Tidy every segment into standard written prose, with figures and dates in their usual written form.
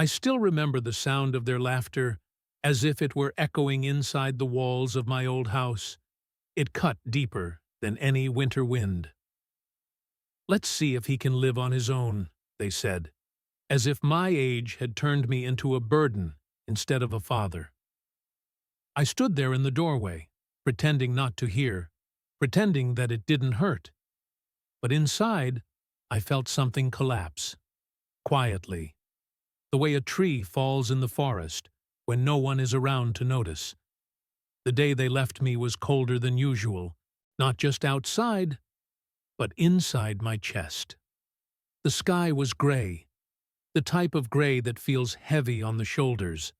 I still remember the sound of their laughter, as if it were echoing inside the walls of my old house. It cut deeper than any winter wind. "Let's see if he can live on his own," they said, as if my age had turned me into a burden instead of a father. I stood there in the doorway, pretending not to hear, pretending that it didn't hurt. But inside, I felt something collapse, quietly, the way a tree falls in the forest when no one is around to notice. The day they left me was colder than usual, not just outside, but inside my chest. The sky was gray, the type of gray that feels heavy on the shoulders.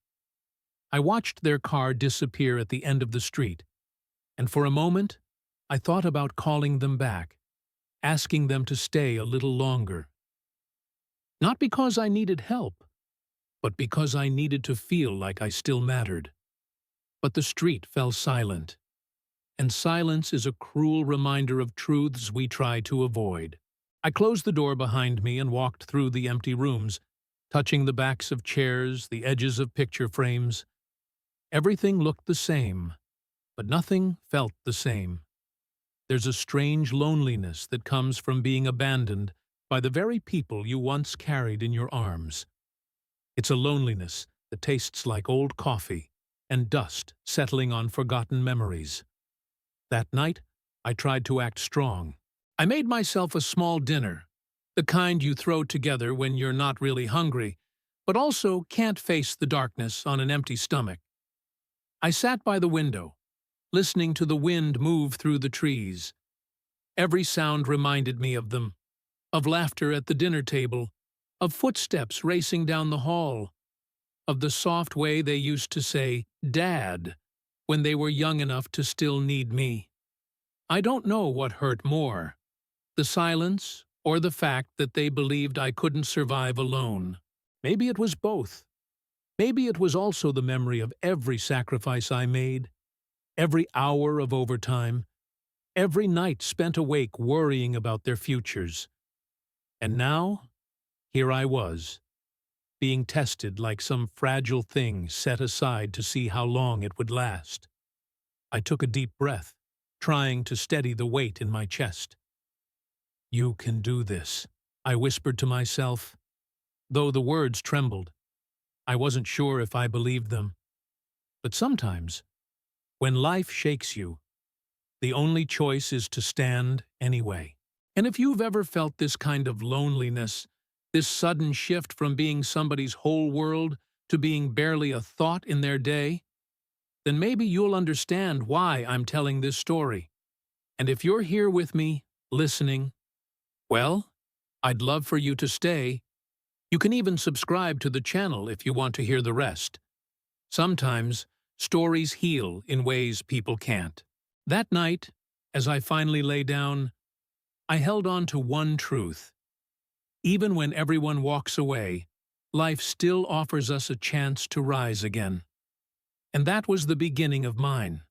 I watched their car disappear at the end of the street, and for a moment, I thought about calling them back, asking them to stay a little longer. Not because I needed help, but because I needed to feel like I still mattered. But the street fell silent, and silence is a cruel reminder of truths we try to avoid. I closed the door behind me and walked through the empty rooms, touching the backs of chairs, the edges of picture frames. Everything looked the same, but nothing felt the same. There's a strange loneliness that comes from being abandoned by the very people you once carried in your arms. It's a loneliness that tastes like old coffee and dust settling on forgotten memories. That night, I tried to act strong. I made myself a small dinner, the kind you throw together when you're not really hungry, but also can't face the darkness on an empty stomach. I sat by the window, listening to the wind move through the trees. Every sound reminded me of them, of laughter at the dinner table, of footsteps racing down the hall, of the soft way they used to say, "Dad," when they were young enough to still need me. I don't know what hurt more, the silence or the fact that they believed I couldn't survive alone. Maybe it was both. Maybe it was also the memory of every sacrifice I made, every hour of overtime, every night spent awake worrying about their futures. And now, here I was, being tested like some fragile thing set aside to see how long it would last. I took a deep breath, trying to steady the weight in my chest. "You can do this," I whispered to myself, though the words trembled. I wasn't sure if I believed them. But sometimes, when life shakes you, the only choice is to stand anyway. And if you've ever felt this kind of loneliness, this sudden shift from being somebody's whole world to being barely a thought in their day, then maybe you'll understand why I'm telling this story. And if you're here with me, listening, well, I'd love for you to stay. You can even subscribe to the channel if you want to hear the rest. Sometimes, stories heal in ways people can't. That night, as I finally lay down, I held on to one truth. Even when everyone walks away, life still offers us a chance to rise again. And that was the beginning of mine.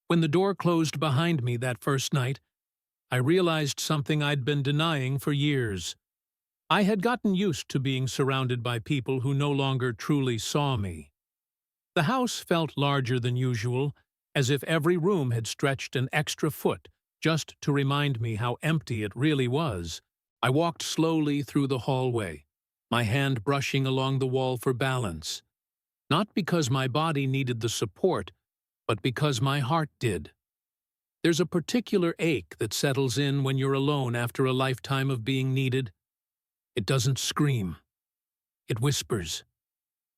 When the door closed behind me that first night, I realized something I'd been denying for years. I had gotten used to being surrounded by people who no longer truly saw me. The house felt larger than usual, as if every room had stretched an extra foot just to remind me how empty it really was. I walked slowly through the hallway, my hand brushing along the wall for balance. Not because my body needed the support, but because my heart did. There's a particular ache that settles in when you're alone after a lifetime of being needed. It doesn't scream. It whispers.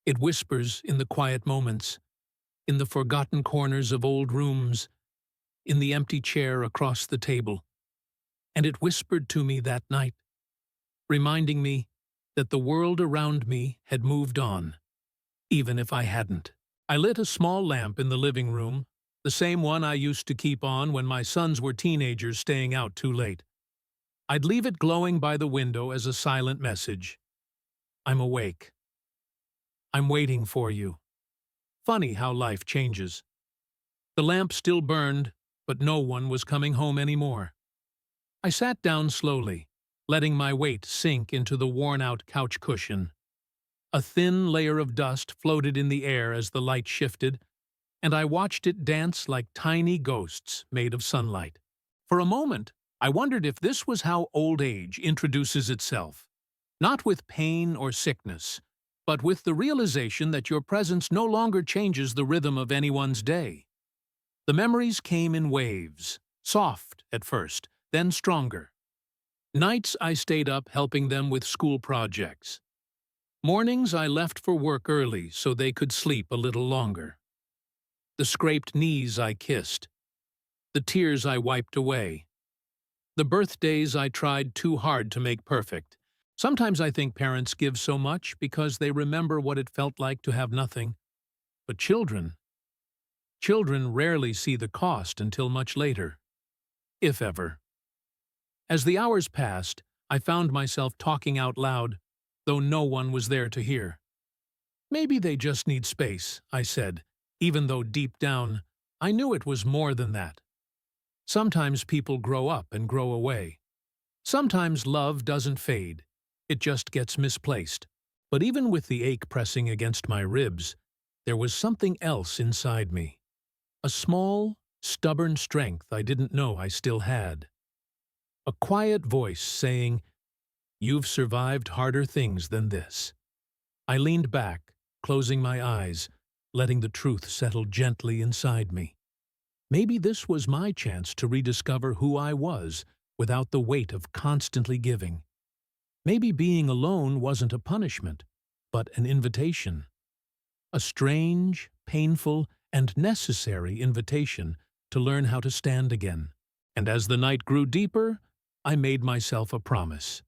It whispers in the quiet moments, in the forgotten corners of old rooms, in the empty chair across the table. And it whispered to me that night, reminding me that the world around me had moved on, even if I hadn't. I lit a small lamp in the living room, the same one I used to keep on when my sons were teenagers staying out too late. I'd leave it glowing by the window as a silent message. I'm awake. I'm waiting for you. Funny how life changes. The lamp still burned, but no one was coming home anymore. I sat down slowly, letting my weight sink into the worn-out couch cushion. A thin layer of dust floated in the air as the light shifted, and I watched it dance like tiny ghosts made of sunlight. For a moment, I wondered if this was how old age introduces itself, not with pain or sickness, but with the realization that your presence no longer changes the rhythm of anyone's day. The memories came in waves, soft at first, then stronger. Nights I stayed up helping them with school projects. Mornings I left for work early so they could sleep a little longer. The scraped knees I kissed. The tears I wiped away. The birthdays I tried too hard to make perfect. Sometimes I think parents give so much because they remember what it felt like to have nothing. But children rarely see the cost until much later, if ever. As the hours passed, I found myself talking out loud, though no one was there to hear. Maybe they just need space, I said, even though deep down, I knew it was more than that. Sometimes people grow up and grow away. Sometimes love doesn't fade, it just gets misplaced. But even with the ache pressing against my ribs, there was something else inside me. A small, stubborn strength I didn't know I still had. A quiet voice saying, "You've survived harder things than this." I leaned back, closing my eyes, letting the truth settle gently inside me. Maybe this was my chance to rediscover who I was without the weight of constantly giving. Maybe being alone wasn't a punishment, but an invitation. A strange, painful, and necessary invitation to learn how to stand again. And as the night grew deeper, I made myself a promise.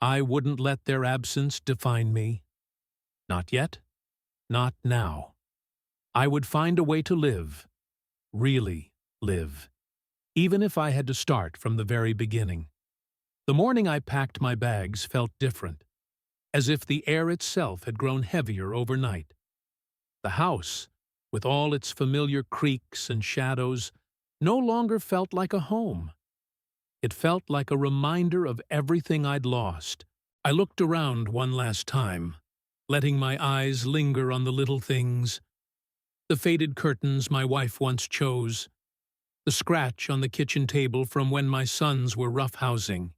I wouldn't let their absence define me. Not yet. Not now. I would find a way to live. Really live. Even if I had to start from the very beginning. The morning I packed my bags felt different, as if the air itself had grown heavier overnight. The house, with all its familiar creaks and shadows, no longer felt like a home. It felt like a reminder of everything I'd lost. I looked around one last time, letting my eyes linger on the little things. The faded curtains my wife once chose. The scratch on the kitchen table from when my sons were roughhousing.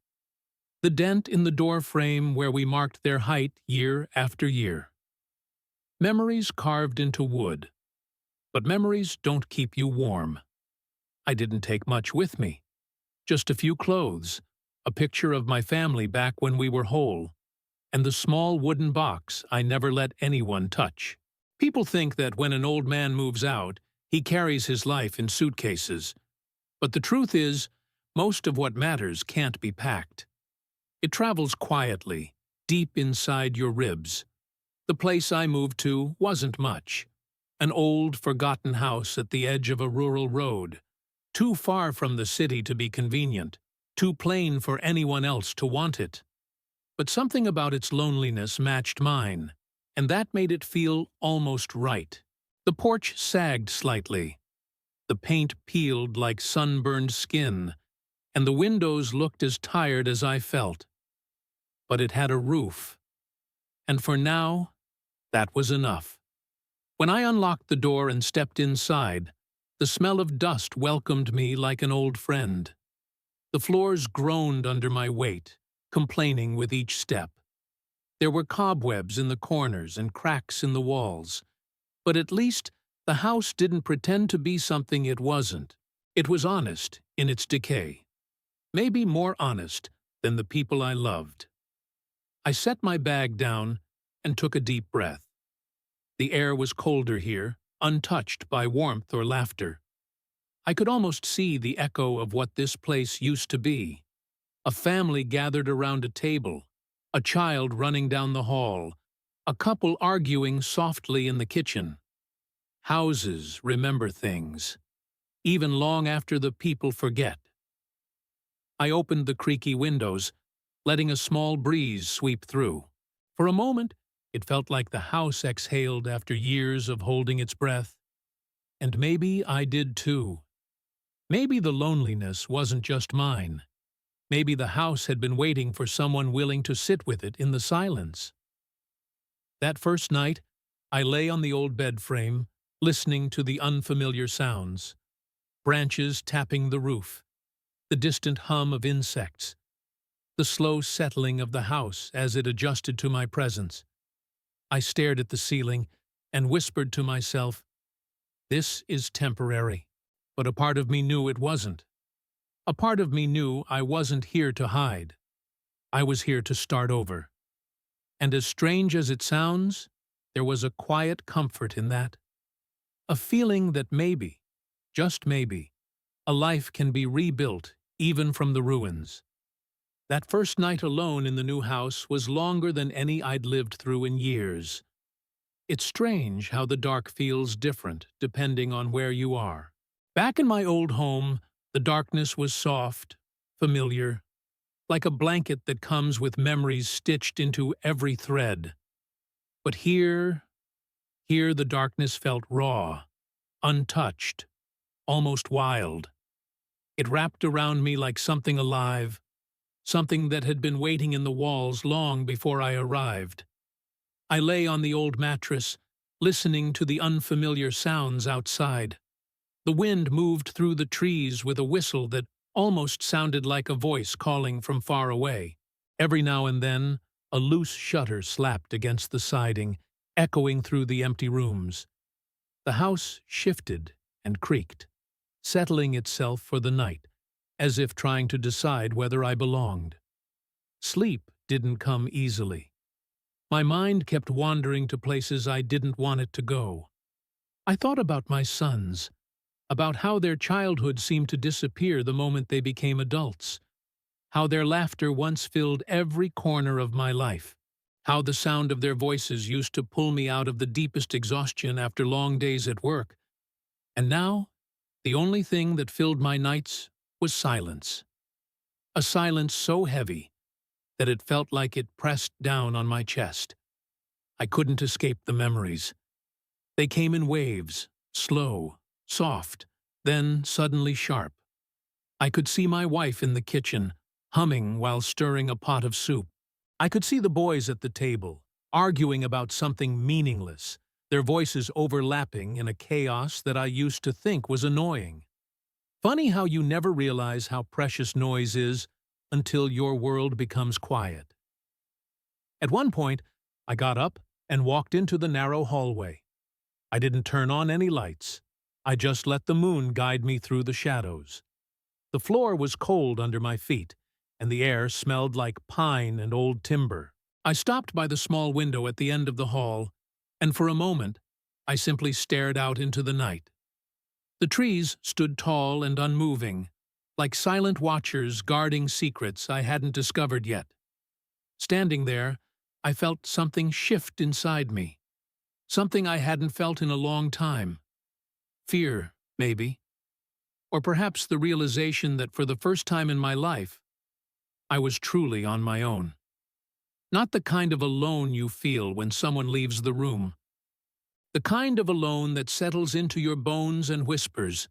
The dent in the door frame where we marked their height year after year. Memories carved into wood. But memories don't keep you warm. I didn't take much with me. Just a few clothes, a picture of my family back when we were whole, and the small wooden box I never let anyone touch. People think that when an old man moves out, he carries his life in suitcases. But the truth is, most of what matters can't be packed. It travels quietly, deep inside your ribs. The place I moved to wasn't much. An old, forgotten house at the edge of a rural road, too far from the city to be convenient, too plain for anyone else to want it. But something about its loneliness matched mine, and that made it feel almost right. The porch sagged slightly. The paint peeled like sunburned skin, and the windows looked as tired as I felt. But it had a roof. And for now, that was enough. When I unlocked the door and stepped inside, the smell of dust welcomed me like an old friend. The floors groaned under my weight, complaining with each step. There were cobwebs in the corners and cracks in the walls, but at least the house didn't pretend to be something it wasn't. It was honest in its decay. Maybe more honest than the people I loved. I set my bag down and took a deep breath. The air was colder here, untouched by warmth or laughter. I could almost see the echo of what this place used to be. A family gathered around a table, a child running down the hall, a couple arguing softly in the kitchen. Houses remember things, even long after the people forget. I opened the creaky windows, letting a small breeze sweep through. For a moment, it felt like the house exhaled after years of holding its breath. And maybe I did too. Maybe the loneliness wasn't just mine. Maybe the house had been waiting for someone willing to sit with it in the silence. That first night, I lay on the old bed frame, listening to the unfamiliar sounds. Branches tapping the roof, the distant hum of insects, the slow settling of the house as it adjusted to my presence. I stared at the ceiling and whispered to myself, "This is temporary." But a part of me knew it wasn't. A part of me knew I wasn't here to hide. I was here to start over. And as strange as it sounds, there was a quiet comfort in that. A feeling that maybe, just maybe, a life can be rebuilt even from the ruins. That first night alone in the new house was longer than any I'd lived through in years. It's strange how the dark feels different depending on where you are. Back in my old home, the darkness was soft, familiar, like a blanket that comes with memories stitched into every thread. But here the darkness felt raw, untouched, almost wild. It wrapped around me like something alive, something that had been waiting in the walls long before I arrived. I lay on the old mattress, listening to the unfamiliar sounds outside. The wind moved through the trees with a whistle that almost sounded like a voice calling from far away. Every now and then, a loose shutter slapped against the siding, echoing through the empty rooms. The house shifted and creaked, settling itself for the night, as if trying to decide whether I belonged. Sleep didn't come easily. My mind kept wandering to places I didn't want it to go. I thought about my sons, about how their childhood seemed to disappear the moment they became adults, how their laughter once filled every corner of my life, how the sound of their voices used to pull me out of the deepest exhaustion after long days at work. And now, the only thing that filled my nights was silence. A silence so heavy that it felt like it pressed down on my chest. I couldn't escape the memories. They came in waves, slow, soft, then suddenly sharp. I could see my wife in the kitchen, humming while stirring a pot of soup. I could see the boys at the table, arguing about something meaningless, their voices overlapping in a chaos that I used to think was annoying. Funny how you never realize how precious noise is until your world becomes quiet. At one point, I got up and walked into the narrow hallway. I didn't turn on any lights. I just let the moon guide me through the shadows. The floor was cold under my feet, and the air smelled like pine and old timber. I stopped by the small window at the end of the hall, and for a moment, I simply stared out into the night. The trees stood tall and unmoving, like silent watchers guarding secrets I hadn't discovered yet. Standing there, I felt something shift inside me, something I hadn't felt in a long time. Fear, maybe. Or perhaps the realization that for the first time in my life, I was truly on my own. Not the kind of alone you feel when someone leaves the room. The kind of alone that settles into your bones and whispers,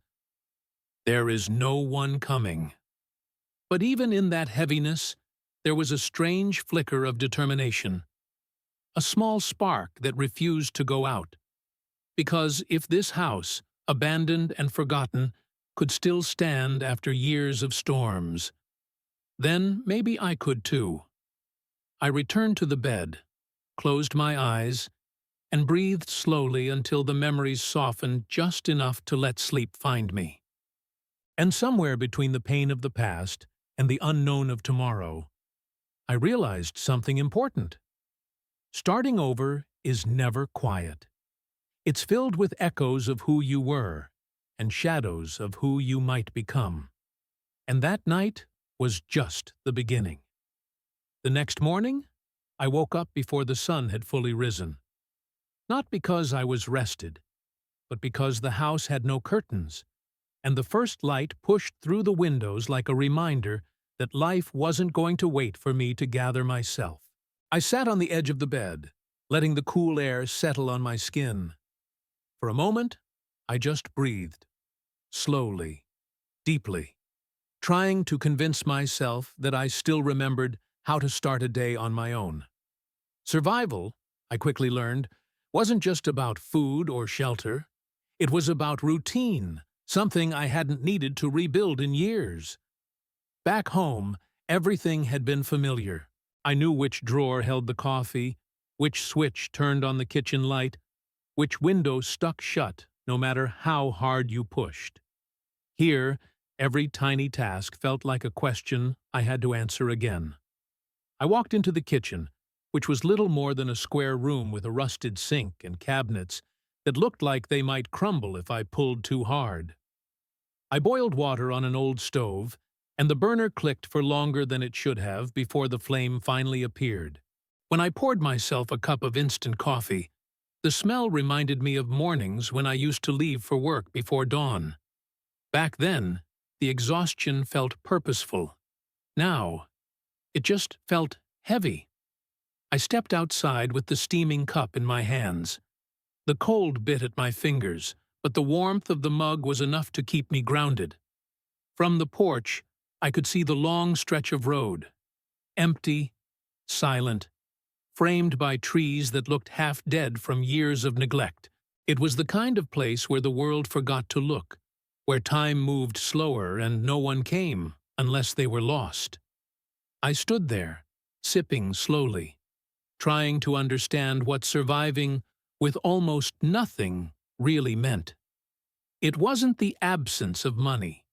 "There is no one coming." But even in that heaviness, there was a strange flicker of determination. A small spark that refused to go out. Because if this house, abandoned and forgotten, could still stand after years of storms, then maybe I could too. I returned to the bed, closed my eyes, and breathed slowly until the memories softened just enough to let sleep find me. And somewhere between the pain of the past and the unknown of tomorrow, I realized something important. Starting over is never quiet. It's filled with echoes of who you were and shadows of who you might become. And that night was just the beginning. The next morning, I woke up before the sun had fully risen. Not because I was rested, but because the house had no curtains, and the first light pushed through the windows like a reminder that life wasn't going to wait for me to gather myself. I sat on the edge of the bed, letting the cool air settle on my skin. For a moment, I just breathed, slowly, deeply, trying to convince myself that I still remembered how to start a day on my own. Survival I quickly learned, wasn't just about food or shelter. It was about routine, something I hadn't needed to rebuild in years. Back home, everything had been familiar. I knew which drawer held the coffee, which switch turned on the kitchen light, which window stuck shut no matter how hard you pushed. Here, every tiny task felt like a question I had to answer again. I walked into the kitchen, which was little more than a square room with a rusted sink and cabinets that looked like they might crumble if I pulled too hard. I boiled water on an old stove, and the burner clicked for longer than it should have before the flame finally appeared. When I poured myself a cup of instant coffee, the smell reminded me of mornings when I used to leave for work before dawn. Back then, the exhaustion felt purposeful. Now, it just felt heavy. I stepped outside with the steaming cup in my hands. The cold bit at my fingers, but the warmth of the mug was enough to keep me grounded. From the porch, I could see the long stretch of road. Empty, silent, framed by trees that looked half dead from years of neglect. It was the kind of place where the world forgot to look, where time moved slower and no one came unless they were lost. I stood there, sipping slowly, trying to understand what surviving with almost nothing really meant. It wasn't the absence of money.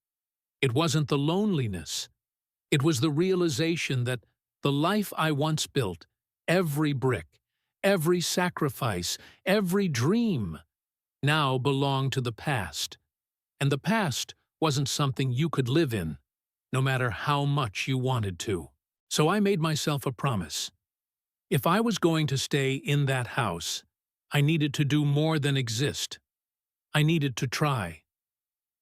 It wasn't the loneliness. It was the realization that the life I once built, every brick, every sacrifice, every dream, now belonged to the past. And the past wasn't something you could live in, no matter how much you wanted to. So I made myself a promise. If I was going to stay in that house, I needed to do more than exist. I needed to try.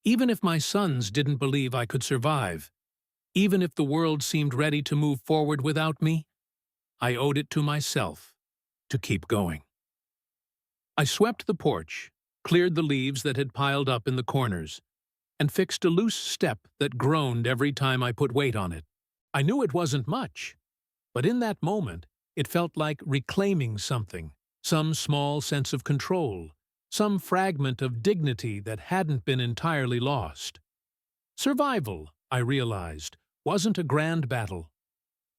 Even if my sons didn't believe I could survive, even if the world seemed ready to move forward without me, I owed it to myself to keep going. I swept the porch, cleared the leaves that had piled up in the corners, and fixed a loose step that groaned every time I put weight on it. I knew it wasn't much, but in that moment, it felt like reclaiming something, some small sense of control, some fragment of dignity that hadn't been entirely lost. Survival, I realized, wasn't a grand battle.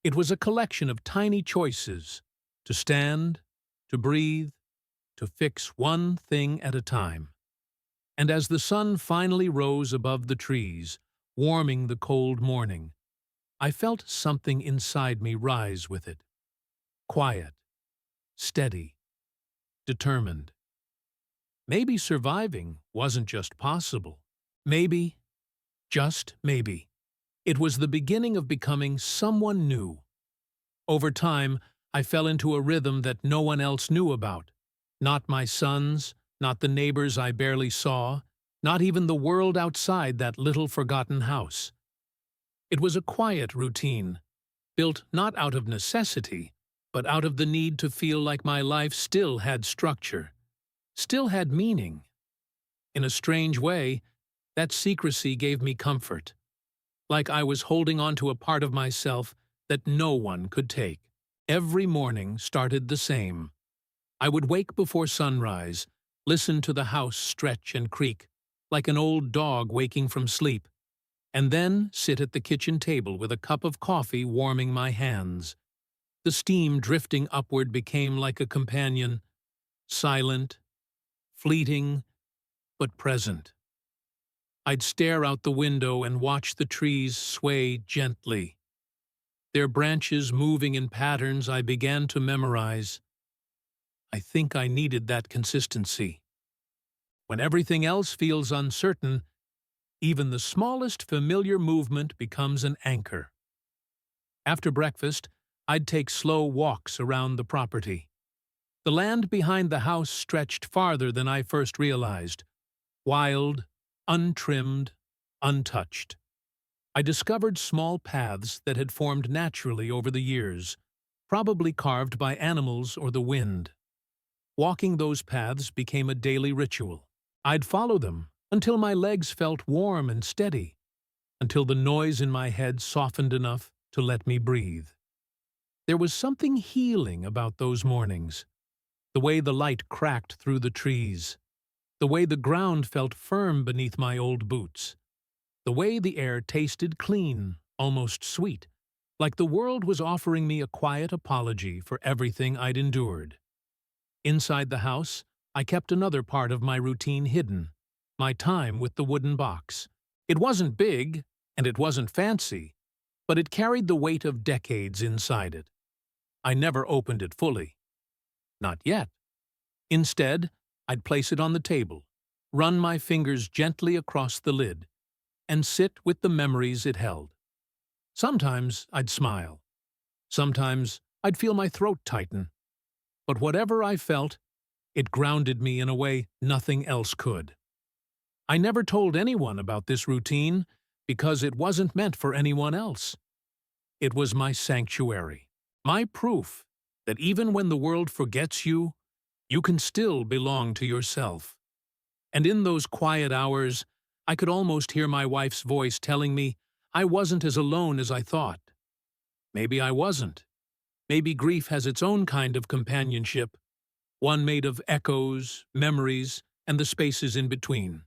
It was a collection of tiny choices, to stand, to breathe, to fix one thing at a time. And as the sun finally rose above the trees, warming the cold morning, I felt something inside me rise with it. Quiet, steady, determined. Maybe surviving wasn't just possible. Maybe, just maybe, it was the beginning of becoming someone new. Over time, I fell into a rhythm that no one else knew about. Not my sons, not the neighbors I barely saw, not even the world outside that little forgotten house. It was a quiet routine, built not out of necessity, but out of the need to feel like my life still had structure, still had meaning. In a strange way, that secrecy gave me comfort, like I was holding on to a part of myself that no one could take. Every morning started the same. I would wake before sunrise, listen to the house stretch and creak, like an old dog waking from sleep, and then sit at the kitchen table with a cup of coffee warming my hands. The steam drifting upward became like a companion, silent, fleeting, but present. I'd stare out the window and watch the trees sway gently, their branches moving in patterns I began to memorize. I think I needed that consistency. When everything else feels uncertain, even the smallest familiar movement becomes an anchor. After breakfast, I'd take slow walks around the property. The land behind the house stretched farther than I first realized, wild, untrimmed, untouched. I discovered small paths that had formed naturally over the years, probably carved by animals or the wind. Walking those paths became a daily ritual. I'd follow them until my legs felt warm and steady, until the noise in my head softened enough to let me breathe. There was something healing about those mornings, the way the light cracked through the trees, the way the ground felt firm beneath my old boots, the way the air tasted clean, almost sweet, like the world was offering me a quiet apology for everything I'd endured. Inside the house, I kept another part of my routine hidden, my time with the wooden box. It wasn't big, and it wasn't fancy, but it carried the weight of decades inside it. I never opened it fully. Not yet. Instead, I'd place it on the table, run my fingers gently across the lid, and sit with the memories it held. Sometimes I'd smile. Sometimes I'd feel my throat tighten. But whatever I felt, it grounded me in a way nothing else could. I never told anyone about this routine because it wasn't meant for anyone else. It was my sanctuary, my proof that even when the world forgets you, you can still belong to yourself. And in those quiet hours, I could almost hear my wife's voice telling me I wasn't as alone as I thought. Maybe I wasn't. Maybe grief has its own kind of companionship, one made of echoes, memories, and the spaces in between.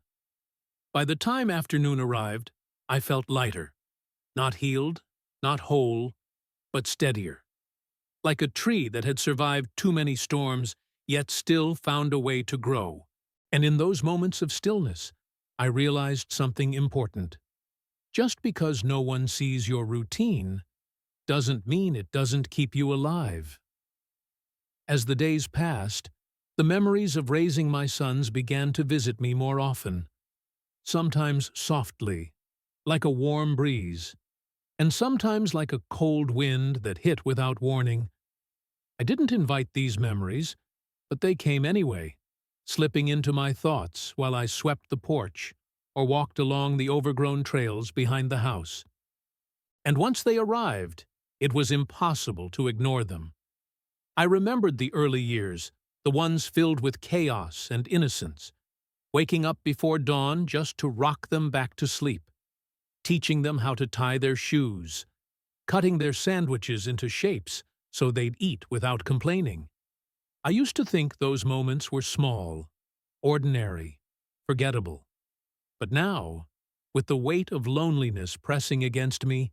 By the time afternoon arrived, I felt lighter, not healed, not whole, but steadier. Like a tree that had survived too many storms, yet still found a way to grow. And in those moments of stillness, I realized something important. Just because no one sees your routine doesn't mean it doesn't keep you alive. As the days passed, the memories of raising my sons began to visit me more often, sometimes softly, like a warm breeze, and sometimes like a cold wind that hit without warning. I didn't invite these memories, but they came anyway, slipping into my thoughts while I swept the porch or walked along the overgrown trails behind the house. And once they arrived, it was impossible to ignore them. I remembered the early years, the ones filled with chaos and innocence, waking up before dawn just to rock them back to sleep, teaching them how to tie their shoes, cutting their sandwiches into shapes so they'd eat without complaining. I used to think those moments were small, ordinary, forgettable. But now, with the weight of loneliness pressing against me,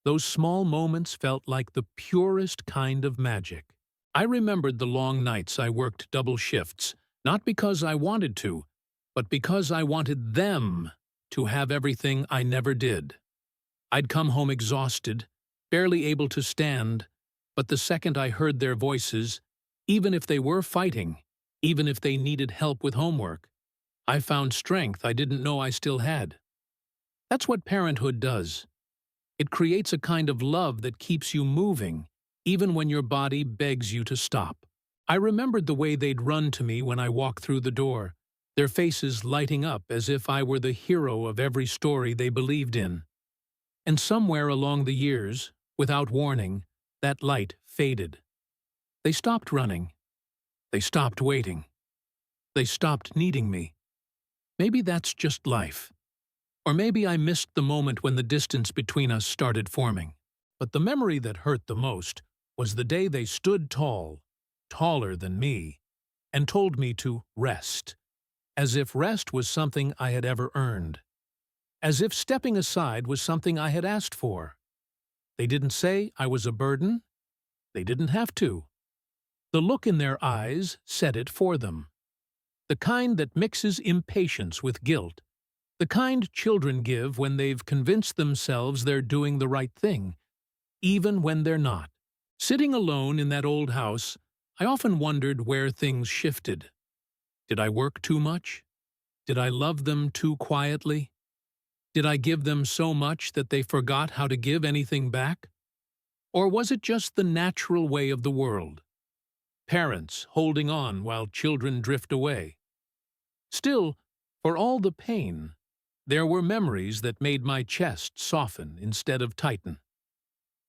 those small moments felt like the purest kind of magic. I remembered the long nights I worked double shifts, not because I wanted to, but because I wanted them to have everything I never did. I'd come home exhausted, barely able to stand, but the second I heard their voices, even if they were fighting, even if they needed help with homework, I found strength I didn't know I still had. That's what parenthood does. It creates a kind of love that keeps you moving, even when your body begs you to stop. I remembered the way they'd run to me when I walked through the door, their faces lighting up as if I were the hero of every story they believed in. And somewhere along the years, without warning, that light faded. They stopped running. They stopped waiting. They stopped needing me. Maybe that's just life. Or maybe I missed the moment when the distance between us started forming. But the memory that hurt the most was the day they stood tall, taller than me, and told me to rest, as if rest was something I had ever earned, as if stepping aside was something I had asked for. They didn't say I was a burden. They didn't have to. The look in their eyes said it for them. The kind that mixes impatience with guilt, the kind children give when they've convinced themselves they're doing the right thing, even when they're not. Sitting alone in that old house, I often wondered where things shifted. Did I work too much? Did I love them too quietly? Did I give them so much that they forgot how to give anything back? Or was it just the natural way of the world? Parents holding on while children drift away. Still, for all the pain, there were memories that made my chest soften instead of tighten.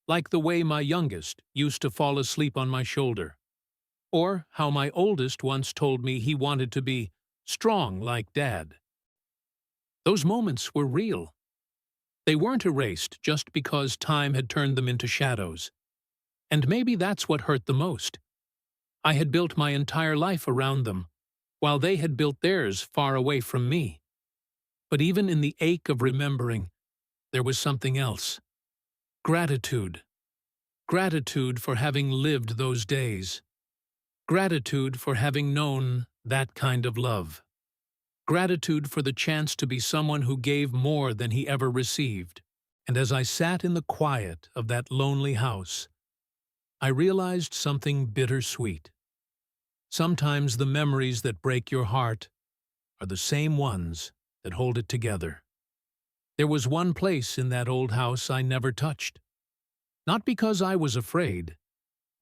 Like the way my youngest used to fall asleep on my shoulder, or how my oldest once told me he wanted to be strong like Dad. Those moments were real. They weren't erased just because time had turned them into shadows. And maybe that's what hurt the most. I had built my entire life around them, while they had built theirs far away from me. But even in the ache of remembering, there was something else. Gratitude. Gratitude for having lived those days. Gratitude for having known that kind of love. Gratitude for the chance to be someone who gave more than he ever received. And as I sat in the quiet of that lonely house, I realized something bittersweet. Sometimes the memories that break your heart are the same ones that hold it together. There was one place in that old house I never touched. Not because I was afraid,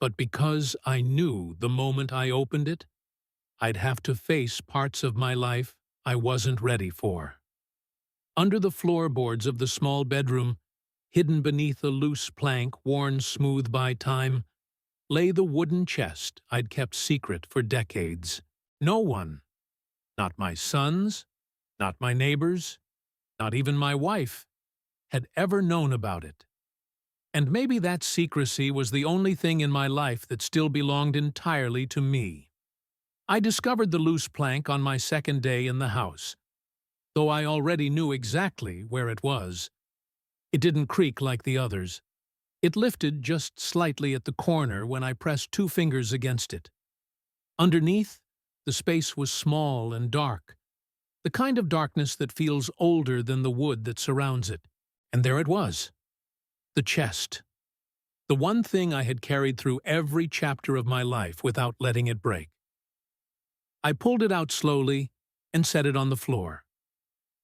but because I knew the moment I opened it, I'd have to face parts of my life I wasn't ready for. Under the floorboards of the small bedroom, hidden beneath a loose plank worn smooth by time, lay the wooden chest I'd kept secret for decades. No one, not my sons, not my neighbors, not even my wife, had ever known about it. And maybe that secrecy was the only thing in my life that still belonged entirely to me. I discovered the loose plank on my second day in the house, though I already knew exactly where it was. It didn't creak like the others. It lifted just slightly at the corner when I pressed 2 fingers against it. Underneath, the space was small and dark, the kind of darkness that feels older than the wood that surrounds it. And there it was. The chest. The one thing I had carried through every chapter of my life without letting it break. I pulled it out slowly and set it on the floor.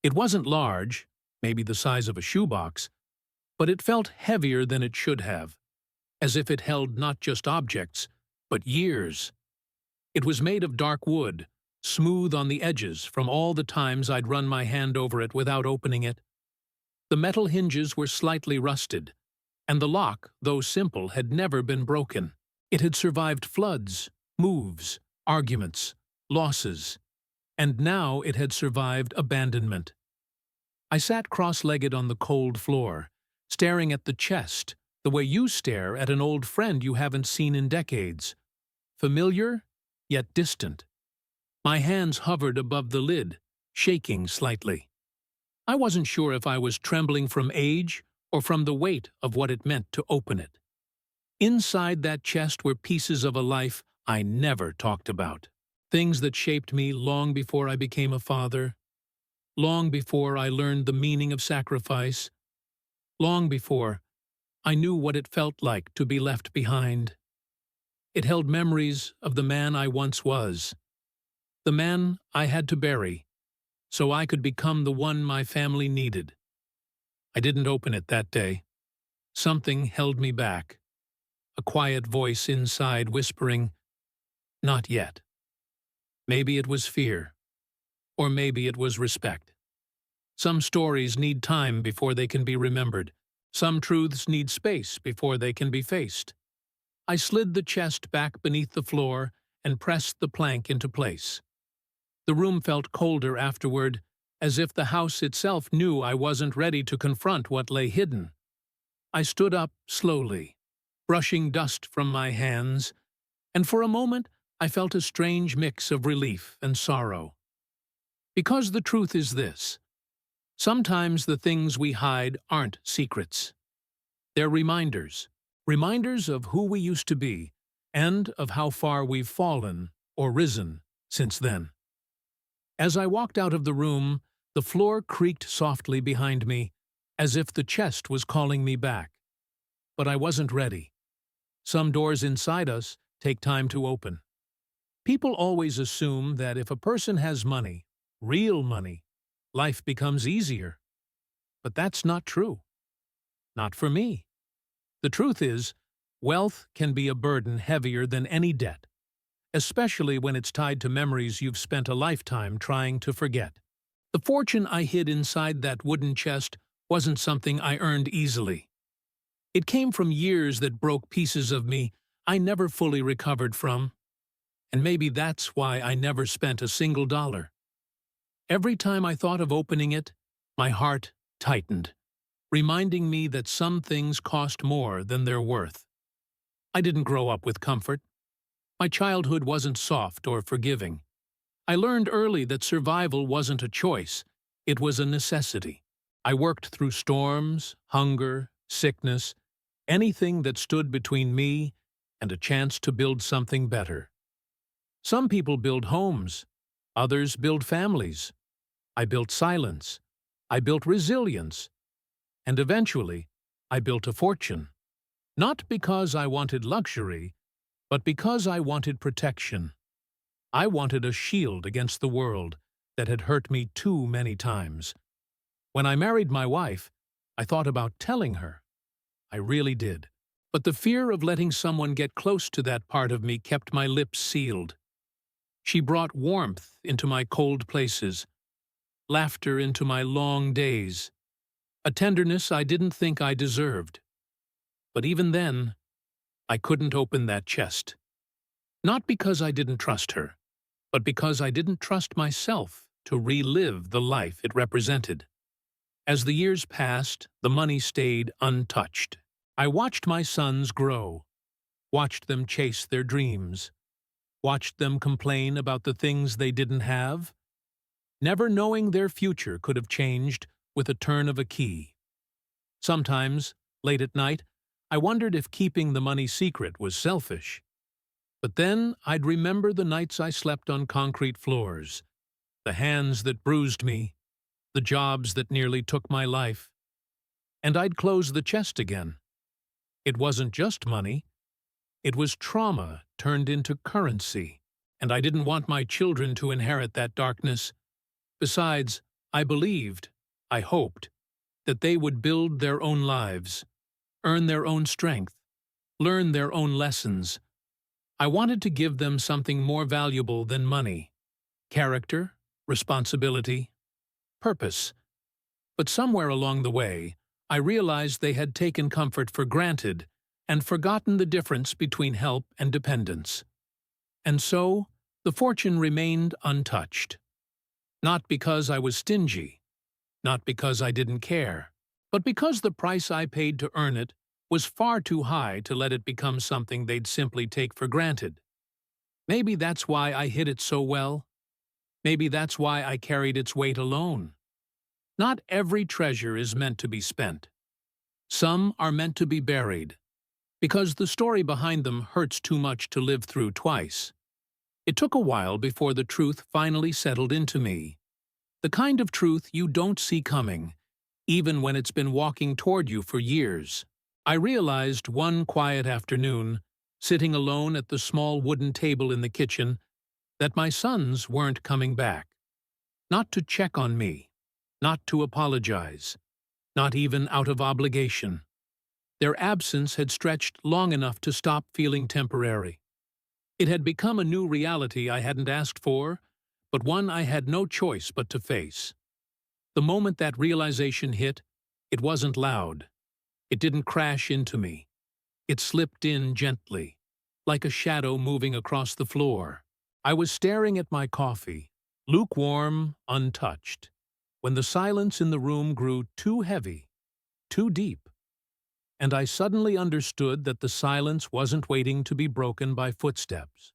It wasn't large, maybe the size of a shoebox, but it felt heavier than it should have, as if it held not just objects, but years. It was made of dark wood, smooth on the edges from all the times I'd run my hand over it without opening it. The metal hinges were slightly rusted, and the lock, though simple, had never been broken. It had survived floods, moves, arguments, losses, and now it had survived abandonment. I sat cross-legged on the cold floor, staring at the chest the way you stare at an old friend you haven't seen in decades. Familiar, yet distant. My hands hovered above the lid, shaking slightly. I wasn't sure if I was trembling from age or from the weight of what it meant to open it. Inside that chest were pieces of a life I never talked about. Things that shaped me long before I became a father, long before I learned the meaning of sacrifice, long before I knew what it felt like to be left behind. It held memories of the man I once was, the man I had to bury, so I could become the one my family needed. I didn't open it that day. Something held me back, a quiet voice inside whispering, "Not yet." Maybe it was fear, or maybe it was respect. Some stories need time before they can be remembered. Some truths need space before they can be faced. I slid the chest back beneath the floor and pressed the plank into place. The room felt colder afterward, as if the house itself knew I wasn't ready to confront what lay hidden. I stood up slowly, brushing dust from my hands, and for a moment I felt a strange mix of relief and sorrow. Because the truth is this: sometimes the things we hide aren't secrets. They're reminders. Reminders of who we used to be, and of how far we've fallen or risen since then. As I walked out of the room, the floor creaked softly behind me, as if the chest was calling me back. But I wasn't ready. Some doors inside us take time to open. People always assume that if a person has money, real money, life becomes easier. But that's not true. Not for me. The truth is, wealth can be a burden heavier than any debt, especially when it's tied to memories you've spent a lifetime trying to forget. The fortune I hid inside that wooden chest wasn't something I earned easily. It came from years that broke pieces of me I never fully recovered from. And maybe that's why I never spent a single dollar. Every time I thought of opening it, my heart tightened, reminding me that some things cost more than they're worth. I didn't grow up with comfort. My childhood wasn't soft or forgiving. I learned early that survival wasn't a choice, it was a necessity. I worked through storms, hunger, sickness, anything that stood between me and a chance to build something better. Some people build homes, others build families. I built silence, I built resilience, and eventually, I built a fortune. Not because I wanted luxury, but because I wanted protection. I wanted a shield against the world that had hurt me too many times. When I married my wife, I thought about telling her. I really did. But the fear of letting someone get close to that part of me kept my lips sealed. She brought warmth into my cold places, laughter into my long days, a tenderness I didn't think I deserved. But even then, I couldn't open that chest. Not because I didn't trust her, but because I didn't trust myself to relive the life it represented. As the years passed, the money stayed untouched. I watched my sons grow, watched them chase their dreams, watched them complain about the things they didn't have, never knowing their future could have changed with a turn of a key. Sometimes, late at night, I wondered if keeping the money secret was selfish. But then I'd remember the nights I slept on concrete floors, the hands that bruised me, the jobs that nearly took my life. And I'd close the chest again. It wasn't just money. It was trauma turned into currency, and I didn't want my children to inherit that darkness. Besides, I believed, I hoped, that they would build their own lives, earn their own strength, learn their own lessons. I wanted to give them something more valuable than money: character, responsibility, purpose. But somewhere along the way, I realized they had taken comfort for granted and forgotten the difference between help and dependence. And so, the fortune remained untouched. Not because I was stingy, not because I didn't care, but because the price I paid to earn it was far too high to let it become something they'd simply take for granted. Maybe that's why I hid it so well. Maybe that's why I carried its weight alone. Not every treasure is meant to be spent. Some are meant to be buried, because the story behind them hurts too much to live through twice. It took a while before the truth finally settled into me. The kind of truth you don't see coming, even when it's been walking toward you for years. I realized one quiet afternoon, sitting alone at the small wooden table in the kitchen, that my sons weren't coming back. Not to check on me, not to apologize, not even out of obligation. Their absence had stretched long enough to stop feeling temporary. It had become a new reality I hadn't asked for, but one I had no choice but to face. The moment that realization hit, it wasn't loud. It didn't crash into me. It slipped in gently, like a shadow moving across the floor. I was staring at my coffee, lukewarm, untouched, when the silence in the room grew too heavy, too deep, and I suddenly understood that the silence wasn't waiting to be broken by footsteps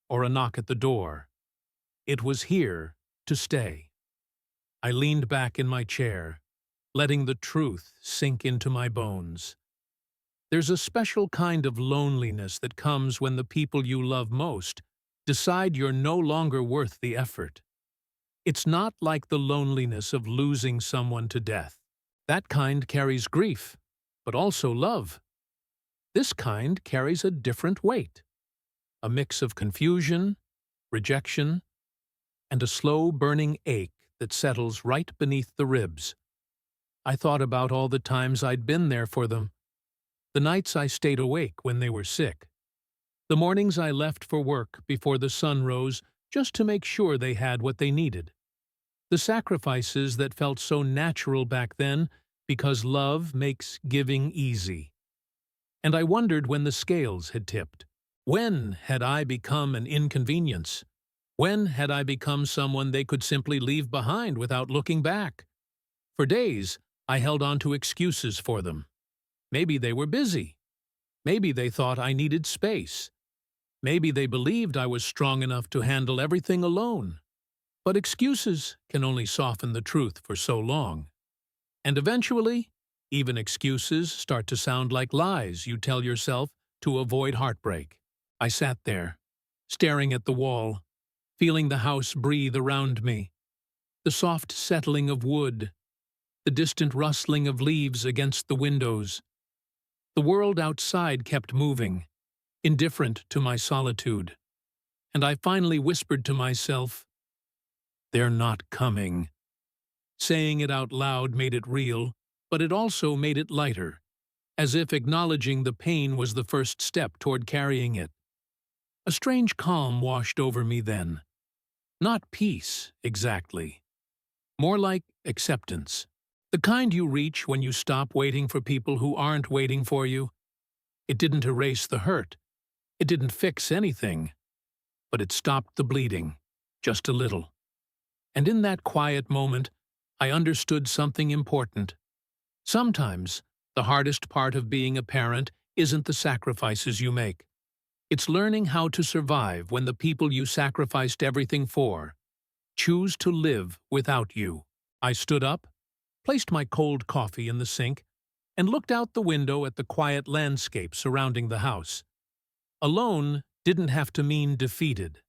or a knock at the door. It was here to stay. I leaned back in my chair, letting the truth sink into my bones. There's a special kind of loneliness that comes when the people you love most decide you're no longer worth the effort. It's not like the loneliness of losing someone to death. That kind carries grief, but also love. This kind carries a different weight, a mix of confusion, rejection, and a slow burning ache that settles right beneath the ribs. I thought about all the times I'd been there for them, the nights I stayed awake when they were sick, the mornings I left for work before the sun rose just to make sure they had what they needed, the sacrifices that felt so natural back then because love makes giving easy. And I wondered when the scales had tipped. When had I become an inconvenience? When had I become someone they could simply leave behind without looking back? For days, I held on to excuses for them. Maybe they were busy. Maybe they thought I needed space. Maybe they believed I was strong enough to handle everything alone. But excuses can only soften the truth for so long. And eventually, even excuses start to sound like lies you tell yourself to avoid heartbreak. I sat there, staring at the wall, feeling the house breathe around me, the soft settling of wood, the distant rustling of leaves against the windows. The world outside kept moving, indifferent to my solitude, and I finally whispered to myself, "They're not coming." Saying it out loud made it real, but it also made it lighter, as if acknowledging the pain was the first step toward carrying it. A strange calm washed over me then. Not peace, exactly. More like acceptance. The kind you reach when you stop waiting for people who aren't waiting for you. It didn't erase the hurt. It didn't fix anything. But it stopped the bleeding, just a little. And in that quiet moment, I understood something important. Sometimes, the hardest part of being a parent isn't the sacrifices you make. It's learning how to survive when the people you sacrificed everything for choose to live without you. I stood up, placed my cold coffee in the sink, and looked out the window at the quiet landscape surrounding the house. Alone didn't have to mean defeated.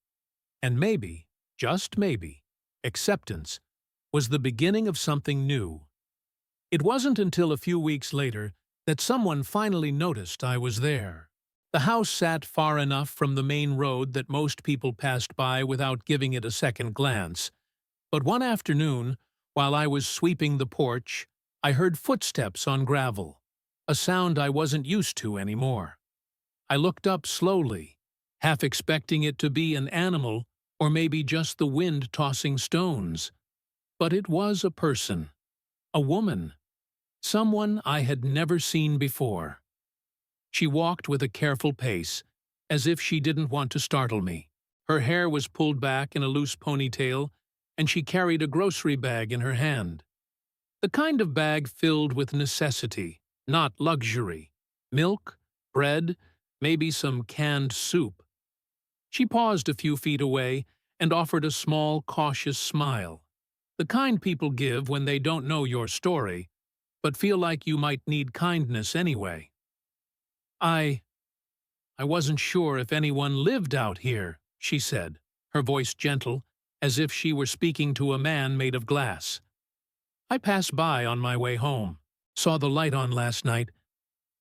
And maybe, just maybe, acceptance was the beginning of something new. It wasn't until a few weeks later that someone finally noticed I was there. The house sat far enough from the main road that most people passed by without giving it a second glance. But one afternoon, while I was sweeping the porch, I heard footsteps on gravel, a sound I wasn't used to anymore. I looked up slowly, half expecting it to be an animal or maybe just the wind tossing stones. But it was a person, a woman, someone I had never seen before. She walked with a careful pace, as if she didn't want to startle me. Her hair was pulled back in a loose ponytail, and she carried a grocery bag in her hand. The kind of bag filled with necessity, not luxury. Milk, bread, maybe some canned soup. She paused a few feet away and offered a small, cautious smile. The kind people give when they don't know your story, but feel like you might need kindness anyway. I wasn't sure if anyone lived out here, she said, her voice gentle, as if she were speaking to a man made of glass. I passed by on my way home, saw the light on last night,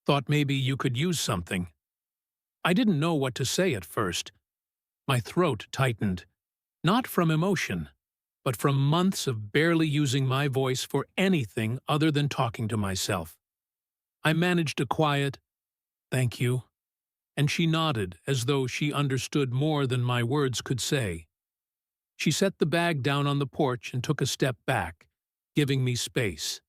thought maybe you could use something. I didn't know what to say at first. My throat tightened, not from emotion, but from months of barely using my voice for anything other than talking to myself. I managed a quiet, "Thank you," and she nodded as though she understood more than my words could say. She set the bag down on the porch and took a step back, giving me space.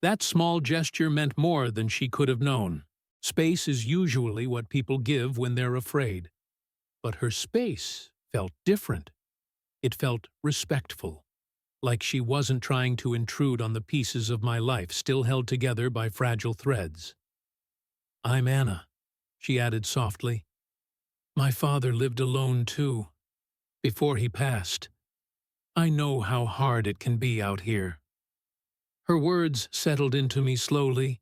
That small gesture meant more than she could have known. Space is usually what people give when they're afraid. But her space felt different. It felt respectful, like she wasn't trying to intrude on the pieces of my life still held together by fragile threads. "I'm Anna," she added softly. "My father lived alone too, before he passed. I know how hard it can be out here." Her words settled into me slowly,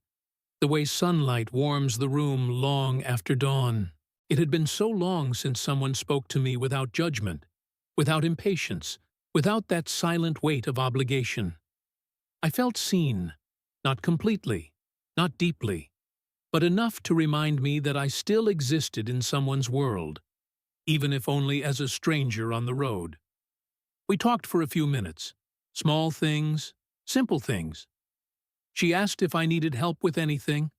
the way sunlight warms the room long after dawn. It had been so long since someone spoke to me without judgment, without impatience, without that silent weight of obligation. I felt seen, not completely, not deeply, but enough to remind me that I still existed in someone's world, even if only as a stranger on the road. We talked for a few minutes, small things, simple things. She asked if I needed help with anything.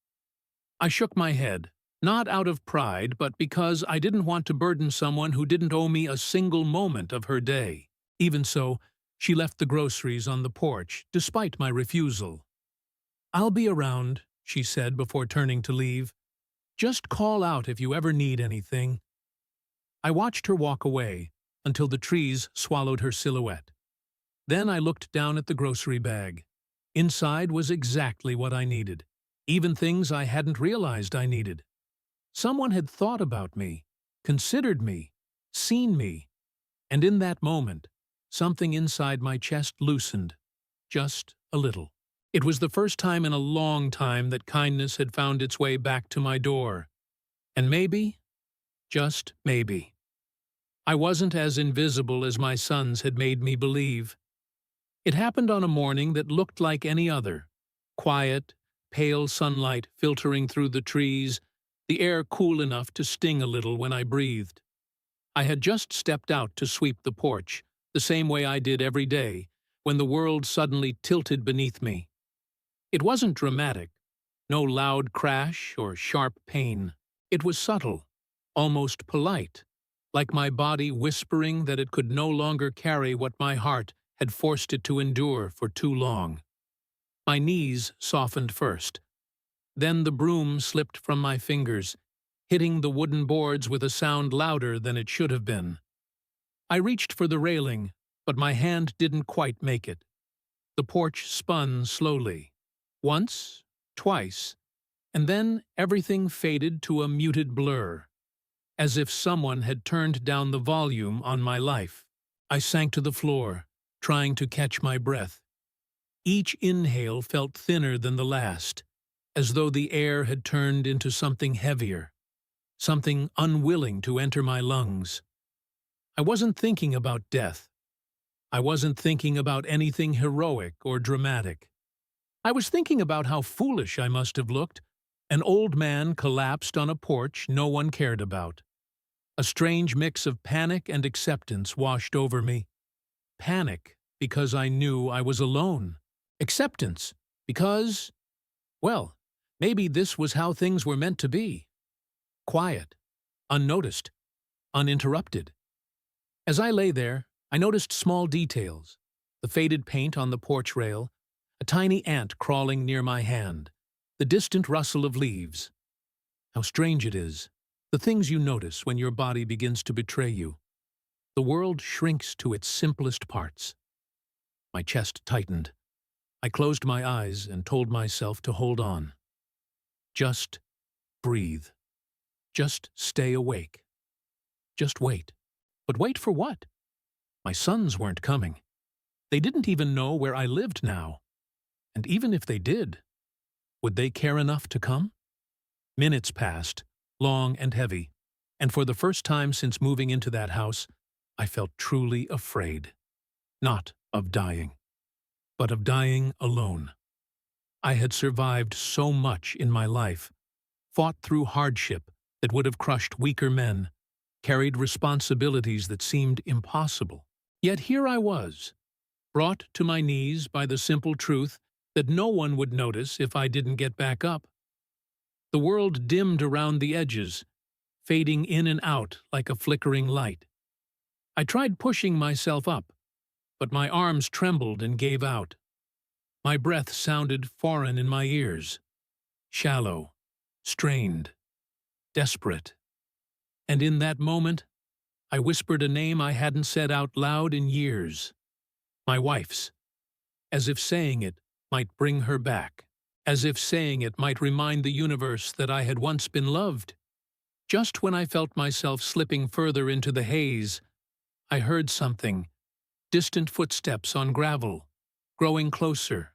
I shook my head, not out of pride, but because I didn't want to burden someone who didn't owe me a single moment of her day. Even so, she left the groceries on the porch, despite my refusal. "I'll be around," she said before turning to leave. "Just call out if you ever need anything." I watched her walk away until the trees swallowed her silhouette. Then I looked down at the grocery bag. Inside was exactly what I needed, even things I hadn't realized I needed. Someone had thought about me, considered me, seen me, and in that moment, something inside my chest loosened, just a little. It was the first time in a long time that kindness had found its way back to my door. And maybe, just maybe, I wasn't as invisible as my sons had made me believe. It happened on a morning that looked like any other. Quiet, pale sunlight filtering through the trees, the air cool enough to sting a little when I breathed. I had just stepped out to sweep the porch, the same way I did every day, when the world suddenly tilted beneath me. It wasn't dramatic, no loud crash or sharp pain. It was subtle, almost polite, like my body whispering that it could no longer carry what my heart had forced it to endure for too long. My knees softened first. Then the broom slipped from my fingers, hitting the wooden boards with a sound louder than it should have been. I reached for the railing, but my hand didn't quite make it. The porch spun slowly. Once, twice, and then everything faded to a muted blur, as if someone had turned down the volume on my life. I sank to the floor, trying to catch my breath. Each inhale felt thinner than the last, as though the air had turned into something heavier, something unwilling to enter my lungs. I wasn't thinking about death. I wasn't thinking about anything heroic or dramatic. I was thinking about how foolish I must have looked. An old man collapsed on a porch no one cared about. A strange mix of panic and acceptance washed over me. Panic because I knew I was alone. Acceptance because, well, maybe this was how things were meant to be. Quiet, unnoticed, uninterrupted. As I lay there, I noticed small details: the faded paint on the porch rail, a tiny ant crawling near my hand, the distant rustle of leaves. How strange it is, the things you notice when your body begins to betray you. The world shrinks to its simplest parts. My chest tightened. I closed my eyes and told myself to hold on. Just breathe. Just stay awake. Just wait. But wait for what? My sons weren't coming. They didn't even know where I lived now. And even if they did, would they care enough to come? Minutes passed, long and heavy, and for the first time since moving into that house, I felt truly afraid. Not of dying, but of dying alone. I had survived so much in my life, fought through hardship that would have crushed weaker men, carried responsibilities that seemed impossible. Yet here I was, brought to my knees by the simple truth that no one would notice if I didn't get back up. The world dimmed around the edges, fading in and out like a flickering light. I tried pushing myself up, but my arms trembled and gave out. My breath sounded foreign in my ears, shallow, strained, desperate. And in that moment, I whispered a name I hadn't said out loud in years. My wife's. As if saying it might bring her back. As if saying it might remind the universe that I had once been loved. Just when I felt myself slipping further into the haze, I heard something. Distant footsteps on gravel, growing closer,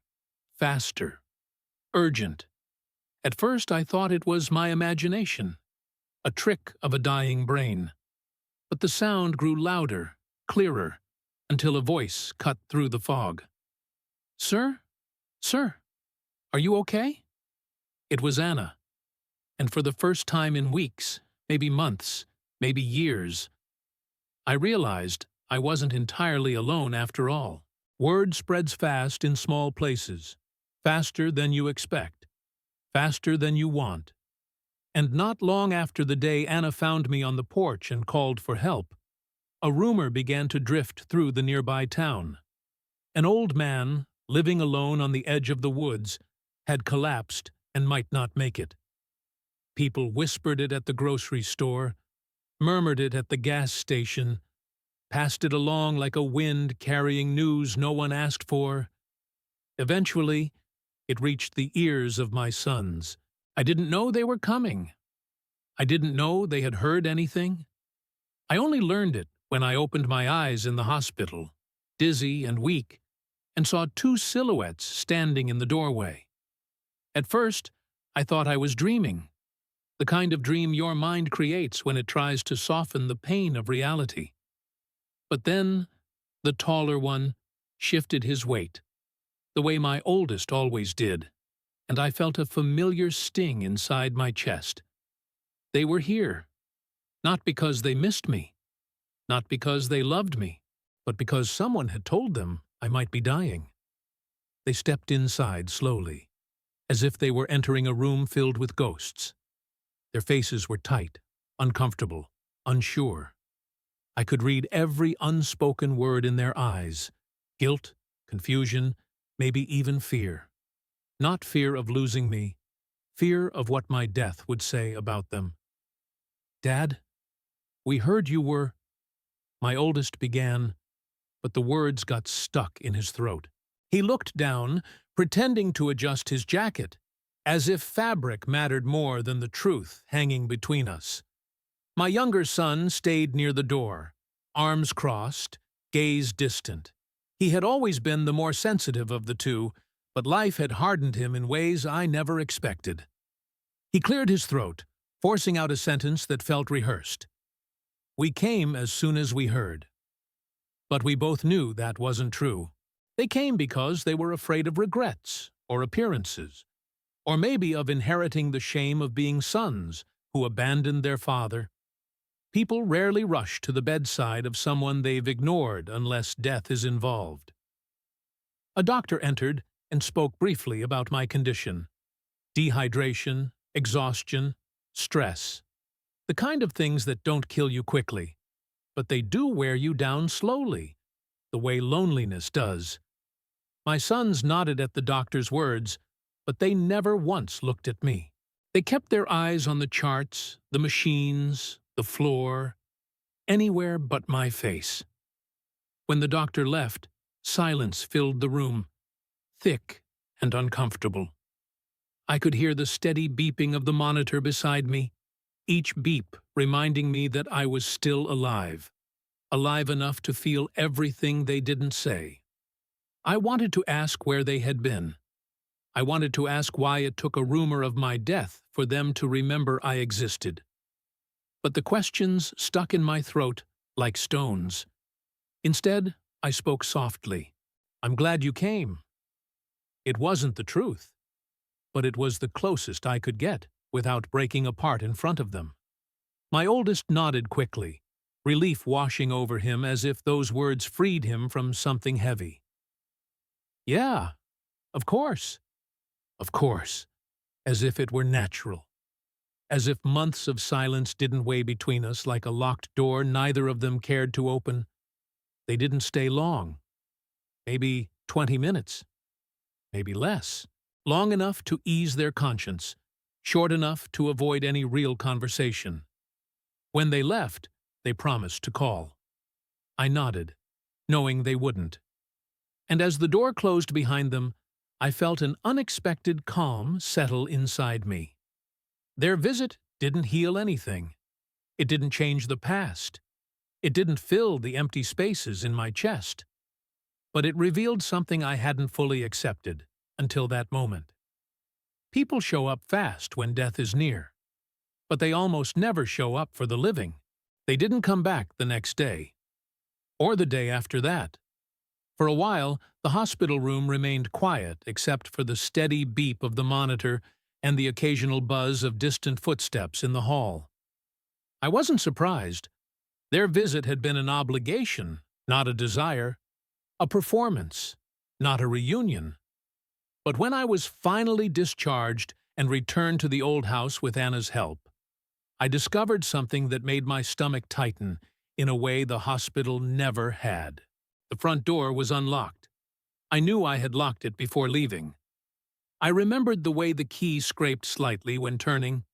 faster, urgent. At first I thought it was my imagination, a trick of a dying brain. But the sound grew louder, clearer, until a voice cut through the fog. "Sir? Sir, are you okay?" It was Anna, and for the first time in weeks, maybe months, maybe years, I realized I wasn't entirely alone after all. Word spreads fast in small places, faster than you expect, faster than you want. And not long after the day Anna found me on the porch and called for help, a rumor began to drift through the nearby town. An old man, living alone on the edge of the woods, had collapsed and might not make it. People whispered it at the grocery store, murmured it at the gas station, passed it along like a wind carrying news no one asked for. Eventually, it reached the ears of my sons. I didn't know they were coming. I didn't know they had heard anything. I only learned it when I opened my eyes in the hospital, dizzy and weak, and saw two silhouettes standing in the doorway. At first, I thought I was dreaming, the kind of dream your mind creates when it tries to soften the pain of reality. But then, the taller one shifted his weight, the way my oldest always did, and I felt a familiar sting inside my chest. They were here, not because they missed me, not because they loved me, but because someone had told them I might be dying. They stepped inside slowly, as if they were entering a room filled with ghosts. Their faces were tight, uncomfortable, unsure. I could read every unspoken word in their eyes: guilt, confusion, maybe even fear. Not fear of losing me, fear of what my death would say about them. "Dad, we heard you were—" my oldest began, but the words got stuck in his throat. He looked down, pretending to adjust his jacket, as if fabric mattered more than the truth hanging between us. My younger son stayed near the door, arms crossed, gaze distant. He had always been the more sensitive of the two, but life had hardened him in ways I never expected. He cleared his throat, forcing out a sentence that felt rehearsed. "We came as soon as we heard." But we both knew that wasn't true. They came because they were afraid of regrets, or appearances, or maybe of inheriting the shame of being sons who abandoned their father. People rarely rush to the bedside of someone they've ignored unless death is involved. A doctor entered and spoke briefly about my condition: dehydration, exhaustion, stress. The kind of things that don't kill you quickly, but they do wear you down slowly, the way loneliness does. My sons nodded at the doctor's words, but they never once looked at me. They kept their eyes on the charts, the machines, the floor, anywhere but my face. When the doctor left, silence filled the room, thick and uncomfortable. I could hear the steady beeping of the monitor beside me, each beep reminding me that I was still alive, alive enough to feel everything they didn't say. I wanted to ask where they had been. I wanted to ask why it took a rumor of my death for them to remember I existed. But the questions stuck in my throat like stones. Instead, I spoke softly. "I'm glad you came." It wasn't the truth, but it was the closest I could get without breaking apart in front of them. My oldest nodded quickly, relief washing over him as if those words freed him from something heavy. "Yeah, of course." Of course, as if it were natural. As if months of silence didn't weigh between us like a locked door neither of them cared to open. They didn't stay long. Maybe 20 minutes. Maybe less. Long enough to ease their conscience, short enough to avoid any real conversation. When they left, they promised to call. I nodded, knowing they wouldn't. And as the door closed behind them, I felt an unexpected calm settle inside me. Their visit didn't heal anything. It didn't change the past. It didn't fill the empty spaces in my chest. But it revealed something I hadn't fully accepted until that moment. People show up fast when death is near, but they almost never show up for the living. They didn't come back the next day, or the day after that. For a while, the hospital room remained quiet except for the steady beep of the monitor and the occasional buzz of distant footsteps in the hall. I wasn't surprised. Their visit had been an obligation, not a desire, a performance, not a reunion. But when I was finally discharged and returned to the old house with Anna's help, I discovered something that made my stomach tighten in a way the hospital never had. The front door was unlocked. I knew I had locked it before leaving. I remembered the way the key scraped slightly when turning.